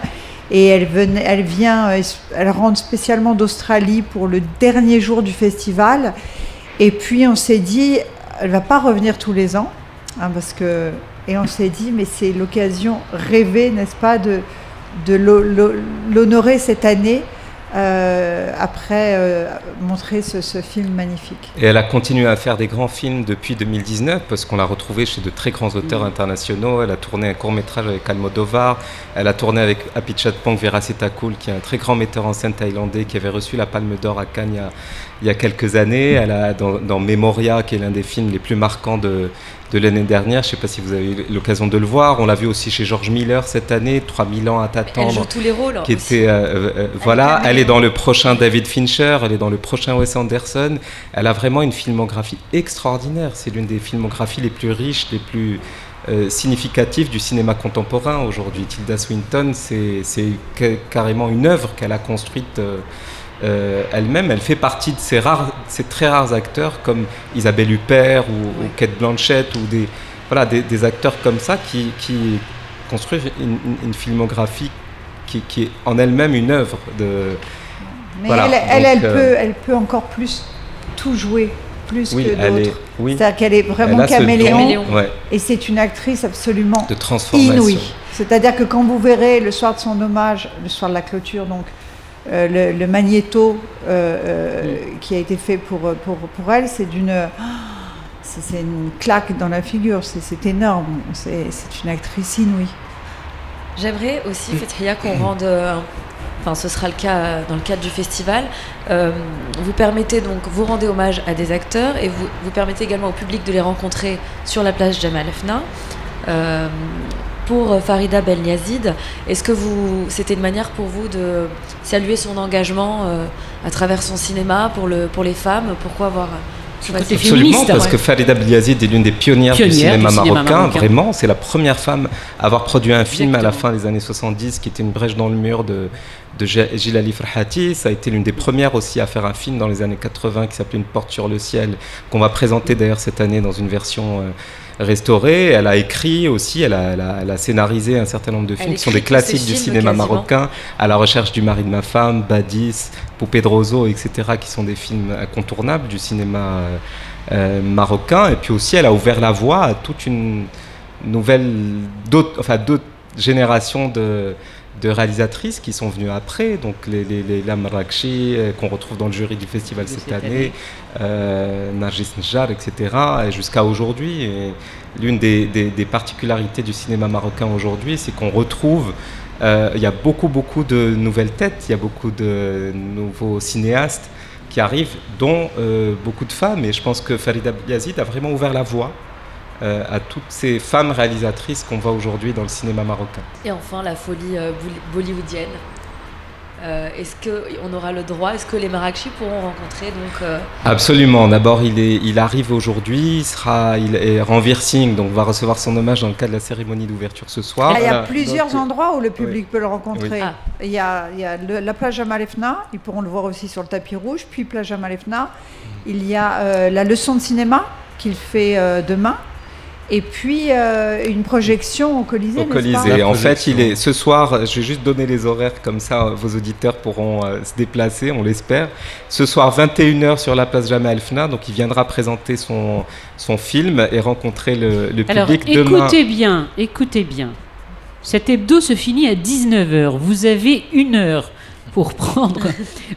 Et elle rentre spécialement d'Australie pour le dernier jour du festival. Et puis on s'est dit, elle ne va pas revenir tous les ans, et on s'est dit, mais c'est l'occasion rêvée, n'est-ce pas, de l'honorer cette année, après montrer ce film magnifique. Et elle a continué à faire des grands films depuis 2019, parce qu'on l'a retrouvée chez de très grands auteurs internationaux. Elle a tourné un court-métrage avec Almodovar, elle a tourné avec Apichatpong Veerasetakul, qui est un très grand metteur en scène thaïlandais, qui avait reçu la Palme d'Or à Cannes il y a quelques années. Elle a dans Memoria, qui est l'un des films les plus marquants de l'année dernière, je ne sais pas si vous avez eu l'occasion de le voir. On l'a vu aussi chez George Miller cette année, 3000 ans à t'attendre. Elle joue tous les rôles. Qui était, elle est dans le prochain David Fincher, elle est dans le prochain Wes Anderson. Elle a vraiment une filmographie extraordinaire. C'est l'une des filmographies les plus riches, les plus significatives du cinéma contemporain aujourd'hui. Tilda Swinton, c'est carrément une œuvre qu'elle a construite elle-même. Elle fait partie de ces très rares acteurs comme Isabelle Huppert ou Cate Blanchett ou des acteurs comme ça qui construisent une filmographie qui est en elle-même une œuvre de. Mais elle peut encore plus tout jouer, plus que d'autres. C'est-à-dire qu'elle est vraiment caméléon. Et c'est une actrice absolument inouïe. C'est-à-dire que quand vous verrez le soir de son hommage, le soir de la clôture, donc le magnéto qui a été fait pour elle, c'est une claque dans la figure, c'est énorme, c'est une actrice inouïe. J'aimerais aussi, Fethria, qu'on rende, ce sera le cas dans le cadre du festival, vous rendez hommage à des acteurs et vous permettez également au public de les rencontrer sur la place Jamal Fna. Pour Farida Belyazid, est-ce que c'était une manière pour vous de saluer son engagement à travers son cinéma pour les femmes? Pourquoi avoir Absolument, parce que Farida Belyazid est l'une des pionnières du cinéma marocain. Vraiment, c'est la première femme à avoir produit un film à la fin des années 70 qui était une brèche dans le mur de Jilali Farhati. Ça a été l'une des premières aussi à faire un film dans les années 80 qui s'appelait Une porte sur le ciel, qu'on va présenter d'ailleurs cette année dans une version restaurée. Elle a écrit aussi, elle a scénarisé un certain nombre de films qui sont des classiques du cinéma marocain, À la recherche du mari de ma femme, Badis, Poupée de Roseau, etc., qui sont des films incontournables du cinéma marocain. Et puis aussi, elle a ouvert la voie à toute une d'autres générations de réalisatrices qui sont venues après, donc les Lam Rakchi qu'on retrouve dans le jury du festival cette année, Nargis Njar, etc., et jusqu'à aujourd'hui. Et l'une des particularités du cinéma marocain aujourd'hui, c'est qu'on retrouve, il y a beaucoup de nouvelles têtes, il y a beaucoup de nouveaux cinéastes qui arrivent, dont beaucoup de femmes, et je pense que Farida Belyazid a vraiment ouvert la voie à toutes ces femmes réalisatrices qu'on voit aujourd'hui dans le cinéma marocain. Et enfin, la folie bollywoodienne. Est-ce qu'on aura le droit, est-ce que les Marrakechis pourront rencontrer donc Absolument. D'abord, il arrive aujourd'hui, il est Ranveer Singh, donc va recevoir son hommage dans le cadre de la cérémonie d'ouverture ce soir. Il y a plusieurs endroits où le public peut le rencontrer. Oui. Il y a la plage Jamal Fna, ils pourront le voir aussi sur le tapis rouge, puis plage Jamal Fna. Il y a la leçon de cinéma qu'il fait demain. Et puis une projection au Colisée. Au Colisée. En fait, ce soir, je vais juste donner les horaires, comme ça vos auditeurs pourront se déplacer, on l'espère. Ce soir, 21h sur la place Jamal Fna, donc il viendra présenter son film et rencontrer le public. Alors, demain. Écoutez bien. Cet hebdo se finit à 19h. Vous avez 1 heure pour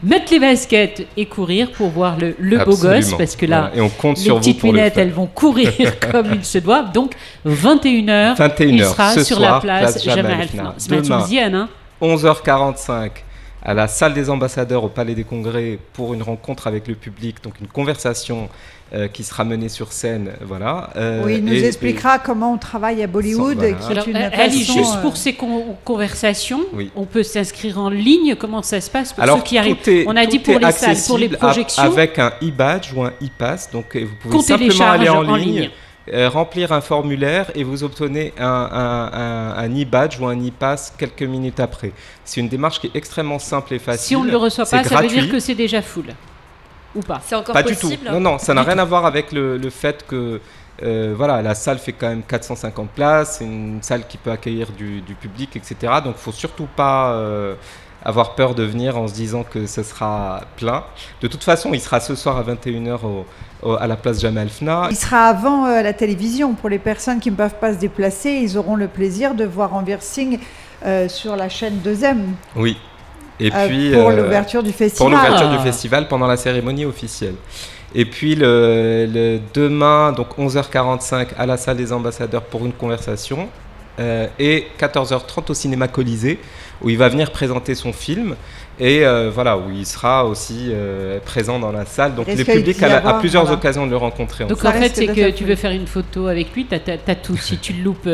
mettre les baskets et courir pour voir le beau gosse, parce que là, et on compte les sur petites vous lunettes, elles vont courir comme il se doit. Donc, 21h, il sera sur la place Jamal Fna. Ce matin, hein. 11h45 à la salle des ambassadeurs au Palais des Congrès pour une rencontre avec le public, donc une conversation qui sera menée sur scène. Voilà. Oui, il nous expliquera comment on travaille à Bollywood. Ali, juste pour ces conversations, on peut s'inscrire en ligne. Comment ça se passe pour ceux qui arrivent? On a dit pour les salles, pour les projections. Avec un e-badge ou un e-pass, donc vous pouvez simplement aller en ligne. Remplir un formulaire et vous obtenez un e-badge ou un e-pass quelques minutes après. C'est une démarche qui est extrêmement simple et facile. Si on ne le reçoit pas, ça veut dire que c'est déjà full. Ou pas? C'est encore pas possible? Du tout. Non, ça n'a rien à voir avec le fait que voilà, la salle fait quand même 450 places, c'est une salle qui peut accueillir du public, etc. Donc il ne faut surtout pas avoir peur de venir en se disant que ce sera plein. De toute façon, il sera ce soir à 21h à la place Jamal Fna. Il sera avant la télévision. Pour les personnes qui ne peuvent pas se déplacer, ils auront le plaisir de voir Ranveer Singh sur la chaîne 2M. Oui. Et puis, pour l'ouverture du festival. Pour l'ouverture du festival pendant la cérémonie officielle. Et puis le demain, donc 11h45 à la salle des ambassadeurs pour une conversation. Et 14h30 au cinéma Colisée, où il va venir présenter son film. Et voilà, où il sera aussi présent dans la salle. Donc le public a plusieurs occasions de le rencontrer. Donc en fait, c'est que tu veux faire une photo avec lui, t'as tout. Si tu le loupes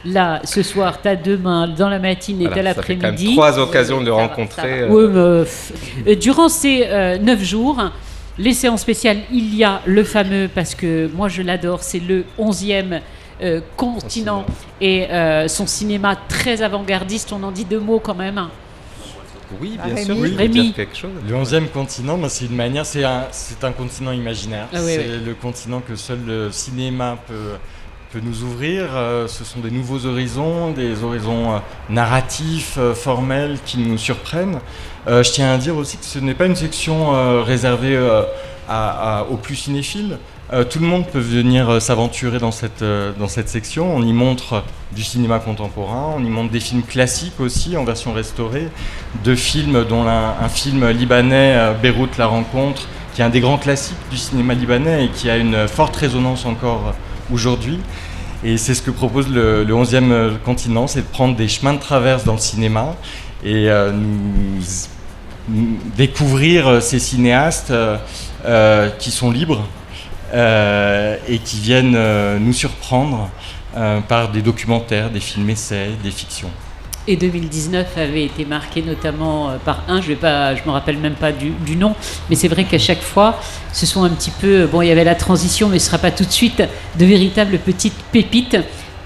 là, ce soir, t'as demain, dans la matinée, t'as l'après-midi. Ça fait quand même 3 occasions de le rencontrer. Durant ces 9 jours, les séances spéciales, il y a le fameux, parce que moi je l'adore, c'est le 11e continent et son cinéma très avant-gardiste. On en dit 2 mots quand même. Oui, bien sûr. Rémi. Quelque chose. Le 11e continent, c'est une manière, c'est un continent imaginaire. C'est le continent que seul le cinéma peut nous ouvrir. Ce sont des nouveaux horizons, des horizons narratifs, formels qui nous surprennent. Je tiens à dire aussi que ce n'est pas une section réservée aux plus cinéphiles. Tout le monde peut venir s'aventurer dans cette section. On y montre du cinéma contemporain, on y montre des films classiques aussi en version restaurée, 2 films dont un film libanais, Beyrouth la rencontre, qui est un des grands classiques du cinéma libanais et qui a une forte résonance encore aujourd'hui. Et c'est ce que propose le 11e continent, c'est de prendre des chemins de traverse dans le cinéma et nous découvrir ces cinéastes qui sont libres, et qui viennent nous surprendre par des documentaires, des films-essais, des fictions. Et 2019 avait été marqué notamment par je me rappelle même pas du nom, mais c'est vrai qu'à chaque fois, ce sont un petit peu, il y avait la transition, mais ce ne sera pas tout de suite, de véritables petites pépites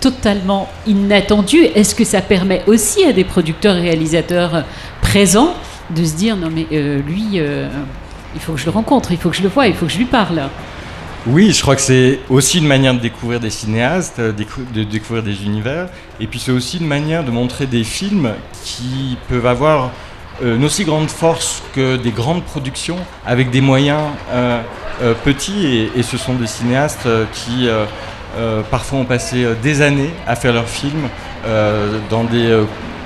totalement inattendues. Est-ce que ça permet aussi à des producteurs et réalisateurs présents de se dire, non mais lui, il faut que je le rencontre, il faut que je le voie, il faut que je lui parle? Oui, je crois que c'est aussi une manière de découvrir des cinéastes, de découvrir des univers, et puis c'est aussi une manière de montrer des films qui peuvent avoir une aussi grande force que des grandes productions, avec des moyens petits, et ce sont des cinéastes qui parfois ont passé des années à faire leurs films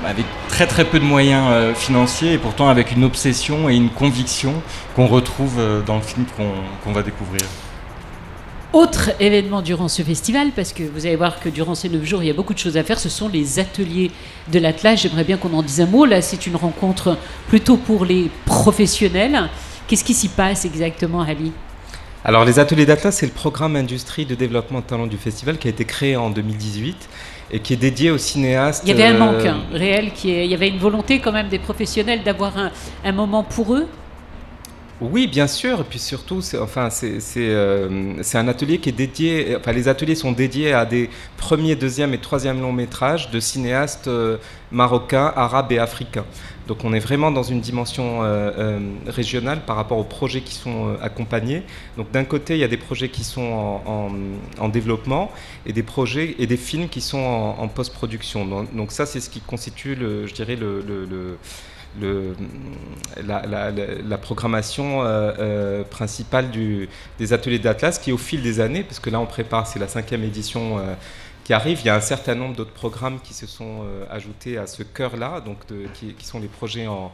avec très très peu de moyens financiers, et pourtant avec une obsession et une conviction qu'on retrouve dans le film qu'on va découvrir. Autre événement durant ce festival, parce que vous allez voir que durant ces 9 jours, il y a beaucoup de choses à faire, ce sont les ateliers de l'Atlas. J'aimerais bien qu'on en dise un mot. Là, c'est une rencontre plutôt pour les professionnels. Qu'est-ce qui s'y passe exactement, Ali ? Alors les ateliers d'Atlas, c'est le programme industrie de développement de talent du festival qui a été créé en 2018 et qui est dédié aux cinéastes. Il y avait un manque réel, il y avait une volonté quand même des professionnels d'avoir un moment pour eux. Oui, bien sûr, et puis surtout, c'est un atelier qui est dédié, enfin les ateliers sont dédiés à des premiers, deuxième et troisième longs métrages de cinéastes marocains, arabes et africains. Donc on est vraiment dans une dimension régionale par rapport aux projets qui sont accompagnés. Donc d'un côté, il y a des projets qui sont en développement et des projets et des films qui sont en post-production. Donc ça, c'est ce qui constitue, je dirais, la programmation principale des ateliers d'Atlas, qui au fil des années, parce que là on prépare, c'est la 5e édition qui arrive, il y a un certain nombre d'autres programmes qui se sont ajoutés à ce cœur-là, donc qui sont les projets en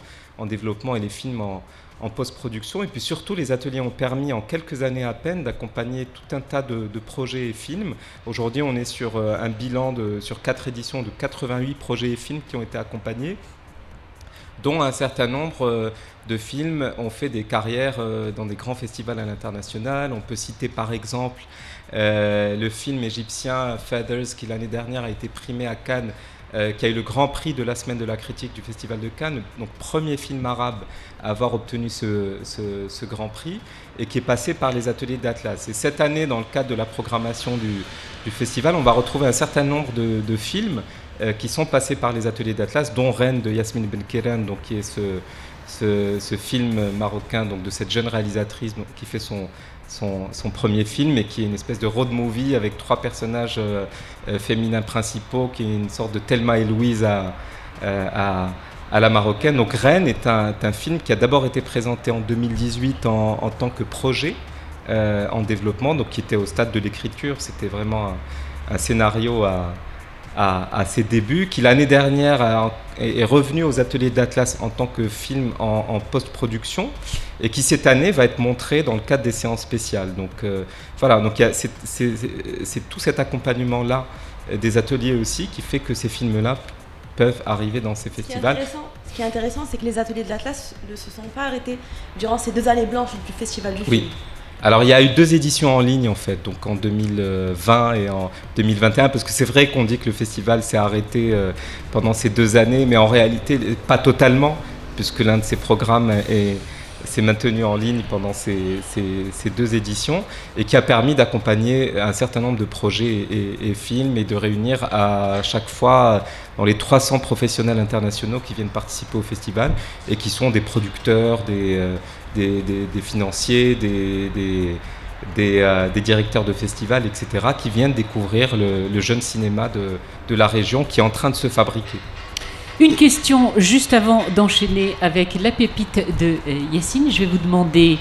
développement et les films en post-production. Et puis surtout, les ateliers ont permis en quelques années à peine d'accompagner tout un tas de projets et films. Aujourd'hui, on est sur un bilan sur 4 éditions de 88 projets et films qui ont été accompagnés, dont un certain nombre de films ont fait des carrières dans des grands festivals à l'international. On peut citer par exemple le film égyptien Feathers, qui l'année dernière a été primé à Cannes, qui a eu le grand prix de la semaine de la critique du Festival de Cannes, donc premier film arabe à avoir obtenu ce grand prix, et qui est passé par les ateliers d'Atlas. Et cette année, dans le cadre de la programmation du festival, on va retrouver un certain nombre de films qui sont passés par les ateliers d'Atlas, dont Reine de Yasmine Benkiran, donc qui est ce film marocain, donc de cette jeune réalisatrice, donc, qui fait son premier film et qui est une espèce de road movie avec 3 personnages féminins principaux, qui est une sorte de Thelma et Louise à la marocaine. Donc Reine est un film qui a d'abord été présenté en 2018 en tant que projet en développement, donc qui était au stade de l'écriture. C'était vraiment un scénario à ses débuts, qui l'année dernière est revenu aux ateliers d'Atlas en tant que film en post-production, et qui cette année va être montré dans le cadre des séances spéciales. Donc voilà, donc c'est tout cet accompagnement-là des ateliers aussi qui fait que ces films-là peuvent arriver dans ces festivals. Ce qui est intéressant, c'est que les ateliers de l'Atlas ne se sont pas arrêtés durant ces 2 années blanches du Festival du film. Alors il y a eu 2 éditions en ligne en fait, donc en 2020 et en 2021, parce que c'est vrai qu'on dit que le festival s'est arrêté pendant ces 2 années, mais en réalité pas totalement, puisque l'un de ces programmes s'est maintenu en ligne pendant ces 2 éditions, et qui a permis d'accompagner un certain nombre de projets et films, et de réunir à chaque fois dans les 300 professionnels internationaux qui viennent participer au festival, et qui sont des producteurs, des financiers, des directeurs de festivals, etc., qui viennent découvrir le jeune cinéma de la région qui est en train de se fabriquer. Une question juste avant d'enchaîner avec la pépite de Yacine. Je vais vous demander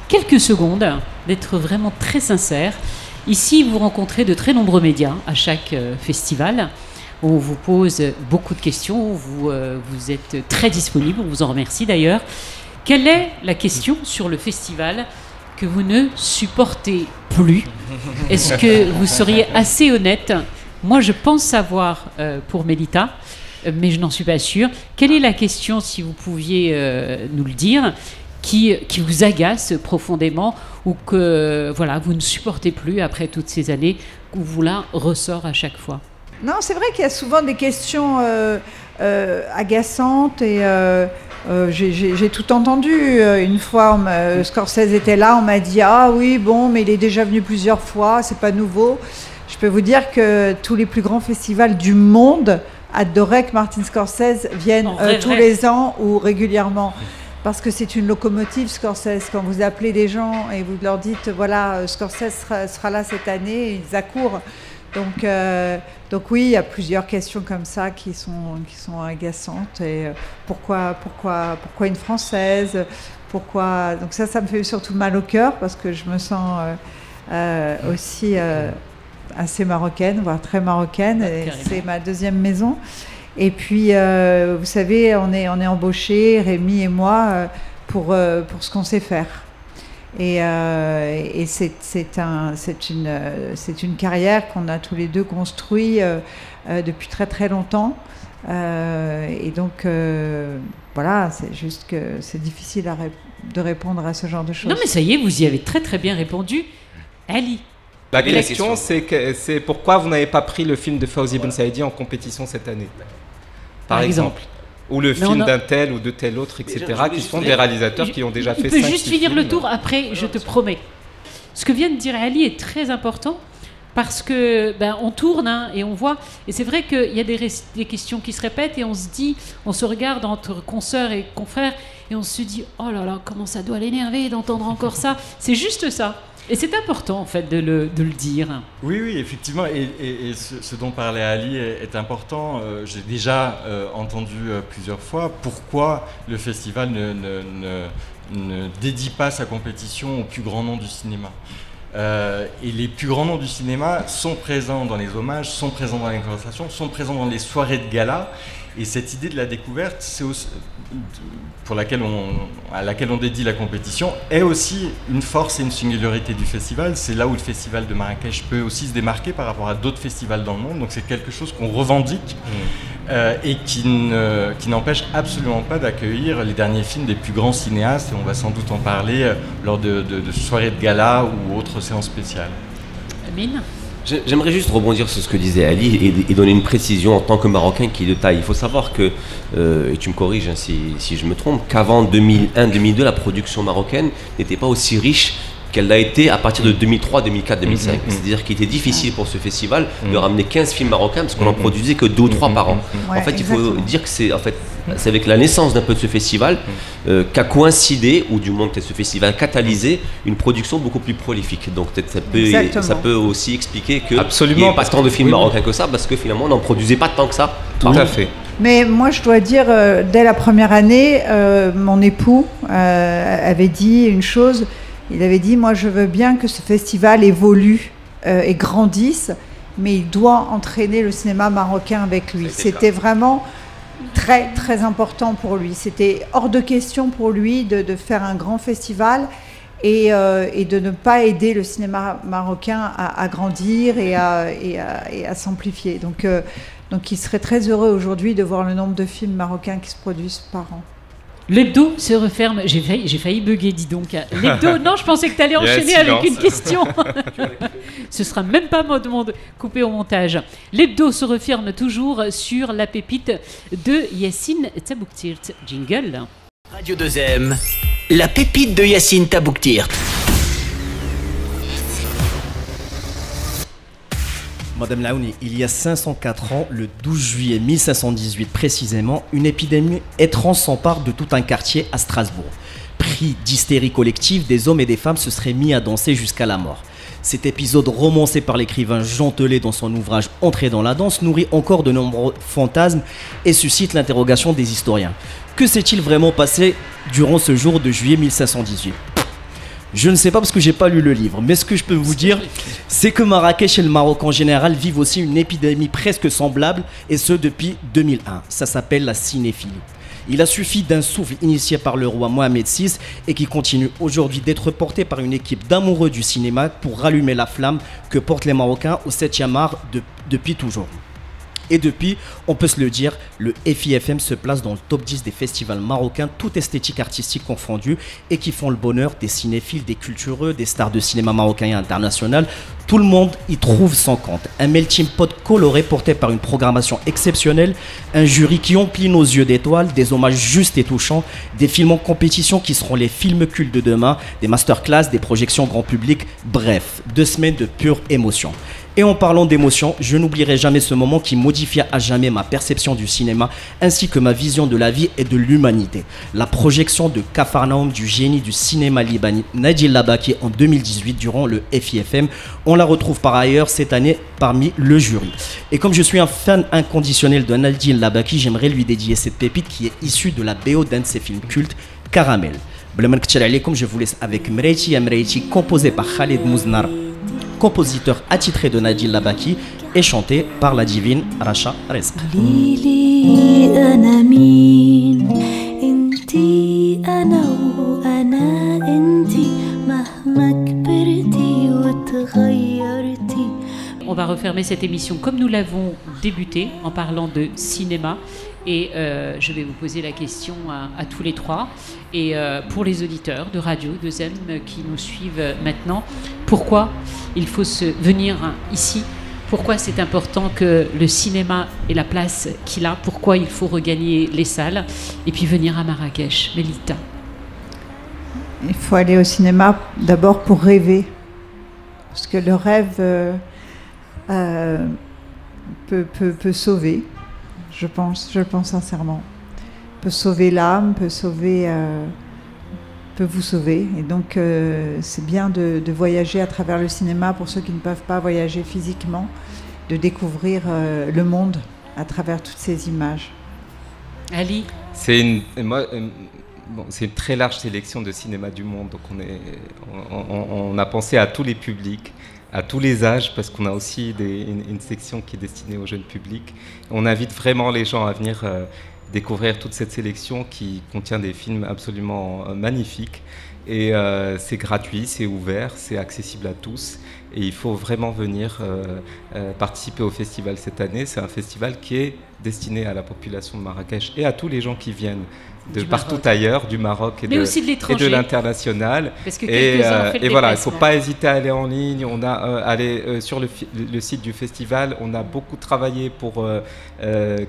quelques secondes d'être vraiment très sincère. Ici, vous rencontrez de très nombreux médias à chaque festival. On vous pose beaucoup de questions. Vous êtes très disponible. On vous en remercie d'ailleurs. Quelle est la question sur le festival que vous ne supportez plus? Est-ce que vous seriez assez honnête? Moi, je pense savoir pour Mélita, mais je n'en suis pas sûre. Quelle est la question, si vous pouviez nous le dire, qui vous agace profondément, ou que voilà, vous ne supportez plus après toutes ces années, ou vous la ressort à chaque fois? Non, c'est vrai qu'il y a souvent des questions agaçantes, et j'ai tout entendu. Une fois, Scorsese était là, on m'a dit « Ah oui, bon, mais il est déjà venu plusieurs fois, c'est pas nouveau ». Je peux vous dire que tous les plus grands festivals du monde adoraient que Martin Scorsese vienne tous les ans ou régulièrement. Parce que c'est une locomotive, Scorsese. Quand vous appelez des gens et vous leur dites « Voilà, Scorsese sera là cette année », ils accourent. Donc oui, il y a plusieurs questions comme ça qui sont agaçantes. Et pourquoi une Française? Pourquoi? Donc ça me fait surtout mal au cœur, parce que je me sens aussi assez marocaine, voire très marocaine. Et c'est ma 2e maison. Et puis, vous savez, on est embauchés, Rémi et moi, pour ce qu'on sait faire. Et c'est une carrière qu'on a tous les deux construite depuis très très longtemps. Et donc, voilà, c'est juste que c'est difficile de répondre à ce genre de choses. Non mais ça y est, vous y avez très très bien répondu. Ali. La question, c'est pourquoi vous n'avez pas pris le film de Fawzi Ben Saïdi en compétition cette année, par exemple. Ou le film d'un tel ou de tel autre, etc., qui sont des réalisateurs qui ont déjà fait 5-6 films. On peut juste finir le tour, après, je te promets. Ce que vient de dire Ali est très important, parce que on tourne et on voit, et c'est vrai qu'il y a des questions qui se répètent, et on se dit, on se regarde entre consoeurs et confrères, et on se dit, oh là là, comment ça doit l'énerver d'entendre encore ça. C'est juste ça. Et c'est important, en fait, de le dire. Oui, oui, effectivement. Et ce dont parlait Ali est important. J'ai déjà entendu plusieurs fois pourquoi le festival ne dédie pas sa compétition aux plus grands noms du cinéma. Et les plus grands noms du cinéma sont présents dans les hommages, sont présents dans les conversations, sont présents dans les soirées de gala. Et cette idée de la découverte, c'est aussi, à laquelle on dédie la compétition, est aussi une force et une singularité du festival. C'est là où le festival de Marrakech peut aussi se démarquer par rapport à d'autres festivals dans le monde. Donc c'est quelque chose qu'on revendique et qui n'empêche absolument pas d'accueillir les derniers films des plus grands cinéastes. Et on va sans doute en parler lors de soirées de gala ou autres séances spéciales. Amine ? J'aimerais juste rebondir sur ce que disait Ali et donner une précision en tant que Marocain qui est de taille. Il faut savoir que, et tu me corriges si je me trompe, qu'avant 2001-2002, la production marocaine n'était pas aussi riche qu'elle l'a été à partir de 2003, 2004, 2005. C'est-à-dire qu'il était difficile pour ce festival de ramener 15 films marocains parce qu'on n'en produisait que 2 ou 3 par an. Ouais, en fait, exactement. il faut dire que c'est avec la naissance d'un peu de ce festival qu'a coïncidé, ou du moins peut-être ce festival catalysé, une production beaucoup plus prolifique. Donc peut-être ça peut aussi expliquer qu'il n'y ait pas tant de films marocains que ça, parce que finalement on n'en produisait pas tant que ça. Tout à fait. Mais moi, je dois dire, dès la première année, mon époux avait dit une chose. Il avait dit, moi, je veux bien que ce festival évolue et grandisse, mais il doit entraîner le cinéma marocain avec lui. C'était vraiment très, très important pour lui. C'était hors de question pour lui de faire un grand festival et de ne pas aider le cinéma marocain à grandir et à s'amplifier. Donc, il serait très heureux aujourd'hui de voir le nombre de films marocains qui se produisent par an. L'hebdo se referme. J'ai failli bugger, dis donc. L'hebdo, non, je pensais que tu allais enchaîner avec une question. Ce sera même pas mode coupé au montage. L'hebdo se referme toujours sur la pépite de Yassine Tabouktirt. Jingle. Radio 2M, la pépite de Yassine Tabouktirt. Madame Laouni, il y a 504 ans, le 12 juillet 1518 précisément, une épidémie étrange s'empare de tout un quartier à Strasbourg. Pris d'hystérie collective, des hommes et des femmes se seraient mis à danser jusqu'à la mort. Cet épisode romancé par l'écrivain Jean Telet dans son ouvrage Entrée dans la danse nourrit encore de nombreux fantasmes et suscite l'interrogation des historiens. Que s'est-il vraiment passé durant ce jour de juillet 1518 ? Je ne sais pas parce que j'ai pas lu le livre, mais ce que je peux vous dire, c'est que Marrakech et le Maroc en général vivent aussi une épidémie presque semblable, et ce depuis 2001. Ça s'appelle la cinéphilie. Il a suffi d'un souffle initié par le roi Mohamed VI et qui continue aujourd'hui d'être porté par une équipe d'amoureux du cinéma pour rallumer la flamme que portent les Marocains au 7e art depuis toujours. Et depuis, on peut se le dire, le FIFM se place dans le top 10 des festivals marocains, toute esthétique artistique confondue, et qui font le bonheur des cinéphiles, des cultureux, des stars de cinéma marocain et international. Tout le monde y trouve son compte. Un melting pot coloré porté par une programmation exceptionnelle, un jury qui emplit nos yeux d'étoiles, des hommages justes et touchants, des films en compétition qui seront les films cultes de demain, des masterclass, des projections grand public, bref, 2 semaines de pure émotion. Et en parlant d'émotion, je n'oublierai jamais ce moment qui modifia à jamais ma perception du cinéma ainsi que ma vision de la vie et de l'humanité. La projection de Capharnaüm du génie du cinéma libanais Nadil Labaki en 2018 durant le FIFM. On la retrouve par ailleurs cette année parmi le jury. Et comme je suis un fan inconditionnel de Nadil Labaki, j'aimerais lui dédier cette pépite qui est issue de la BO d'un de ses films cultes, Caramel. Je vous laisse avec Mreiti ya Mreiti, composé par Khalid Mouznar, compositeur attitré de Nadil Labaki et chanté par la divine Rasha Rezq. on va refermer cette émission comme nous l'avons débuté, en parlant de cinéma. Et je vais vous poser la question à tous les trois. Et pour les auditeurs de radio, de ZEM qui nous suivent maintenant, pourquoi il faut venir ici? Pourquoi c'est important que le cinéma ait la place qu'il a? Pourquoi il faut regagner les salles? Et puis venir à Marrakech. Melita. Il faut aller au cinéma d'abord pour rêver. Parce que le rêve peut sauver. Je pense sincèrement. Peut sauver l'âme, peut vous sauver. Et donc, c'est bien de voyager à travers le cinéma pour ceux qui ne peuvent pas voyager physiquement, de découvrir le monde à travers toutes ces images. Ali? C'est une très large sélection de cinéma du monde. Donc, on a pensé à tous les publics, à tous les âges, parce qu'on a aussi une section qui est destinée au jeune public. On invite vraiment les gens à venir découvrir toute cette sélection qui contient des films absolument magnifiques. Et c'est gratuit, c'est ouvert, c'est accessible à tous. Et il faut vraiment venir participer au festival cette année. C'est un festival qui est destiné à la population de Marrakech et à tous les gens qui viennent de partout ailleurs, du Maroc et de l'international. Et voilà, il ne faut pas hésiter à aller en ligne. On a aller sur le site du festival. On a beaucoup travaillé pour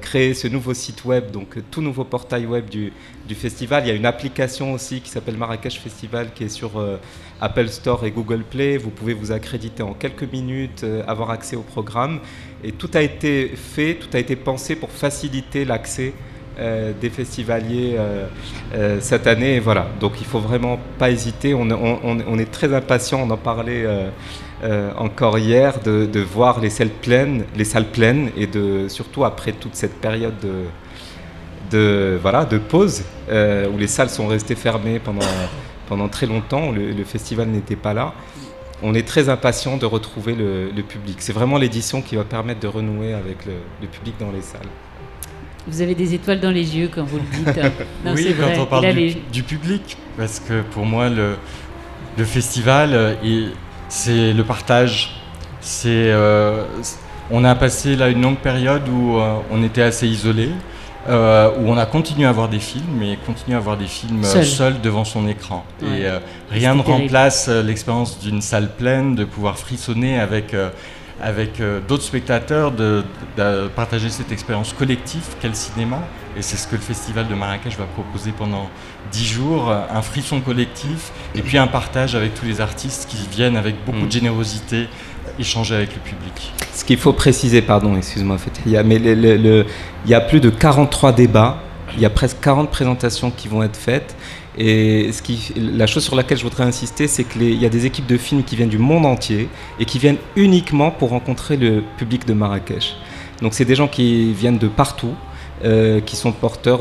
créer ce nouveau site web, donc tout nouveau portail web du festival. Il y a une application aussi qui s'appelle Marrakech Festival qui est sur Apple Store et Google Play. Vous pouvez vous accréditer en quelques minutes, avoir accès au programme. Et tout a été fait, tout a été pensé pour faciliter l'accès des festivaliers cette année. Et voilà, donc il ne faut vraiment pas hésiter. On est très impatients, on en parlait encore hier, de voir les salles pleines et surtout après toute cette période de pause où les salles sont restées fermées pendant très longtemps, le festival n'était pas là. On est très impatients de retrouver le public. C'est vraiment l'édition qui va permettre de renouer avec le public dans les salles. Vous avez des étoiles dans les yeux quand vous le dites. Non, oui, quand on parle du public, parce que pour moi, le festival, c'est le partage. On a passé là une longue période où on était assez isolés, où on a continué à voir des films, mais continué à voir des films seul devant son écran. Ouais. Et rien ne remplace l'expérience d'une salle pleine, de pouvoir frissonner avec d'autres spectateurs, de partager cette expérience collective qu'est le cinéma. Et c'est ce que le Festival de Marrakech va proposer pendant 10 jours, un frisson collectif et puis un partage avec tous les artistes qui viennent avec beaucoup de générosité échanger avec le public. Ce qu'il faut préciser, pardon, excuse-moi Fethia, mais il y a plus de 43 débats, il y a presque 40 présentations qui vont être faites. Et la chose sur laquelle je voudrais insister, c'est qu'il y a des équipes de films qui viennent du monde entier et qui viennent uniquement pour rencontrer le public de Marrakech. Donc c'est des gens qui viennent de partout, qui sont porteurs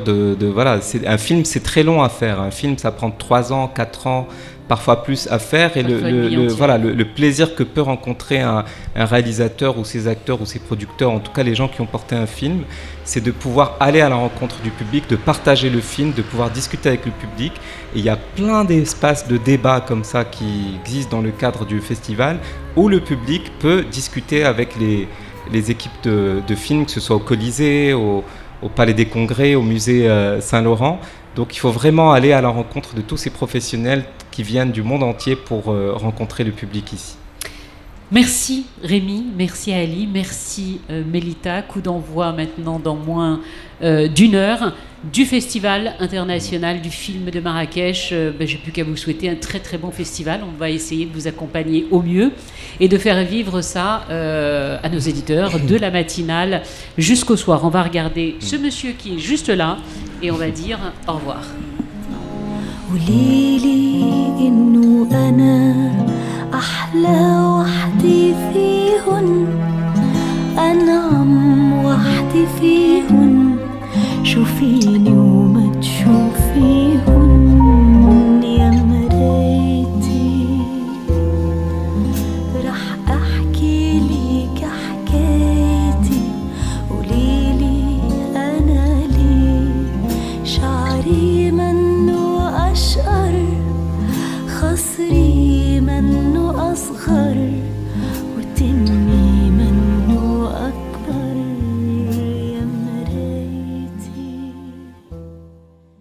voilà. Un film, c'est très long à faire. Un film, ça prend 3 ans, 4 ans, parfois plus à faire. Et le plaisir que peut rencontrer un réalisateur ou ses acteurs ou ses producteurs, en tout cas les gens qui ont porté un film, c'est de pouvoir aller à la rencontre du public, de partager le film, de pouvoir discuter avec le public. Et il y a plein d'espaces de débat comme ça qui existent dans le cadre du festival où le public peut discuter avec les équipes de films, que ce soit au Colisée, au Palais des Congrès, au musée Saint-Laurent. Donc il faut vraiment aller à la rencontre de tous ces professionnels qui viennent du monde entier pour rencontrer le public ici. Merci Rémi, merci Ali, merci Melita. Coup d'envoi maintenant dans moins d'1 heure du Festival international du film de Marrakech. J'ai plus qu'à vous souhaiter un très très bon festival. On va essayer de vous accompagner au mieux et de faire vivre ça à nos éditeurs de la matinale jusqu'au soir. On va regarder ce monsieur qui est juste là et on va dire au revoir. أحلى وحدي فيهن أنعم وحدي فيهن شوفيني وما تشوفيهن يا مرايتي رح أحكي ليك حكايتي قوليلي أنا ليه شعري منه أشقر خصري منه أصغر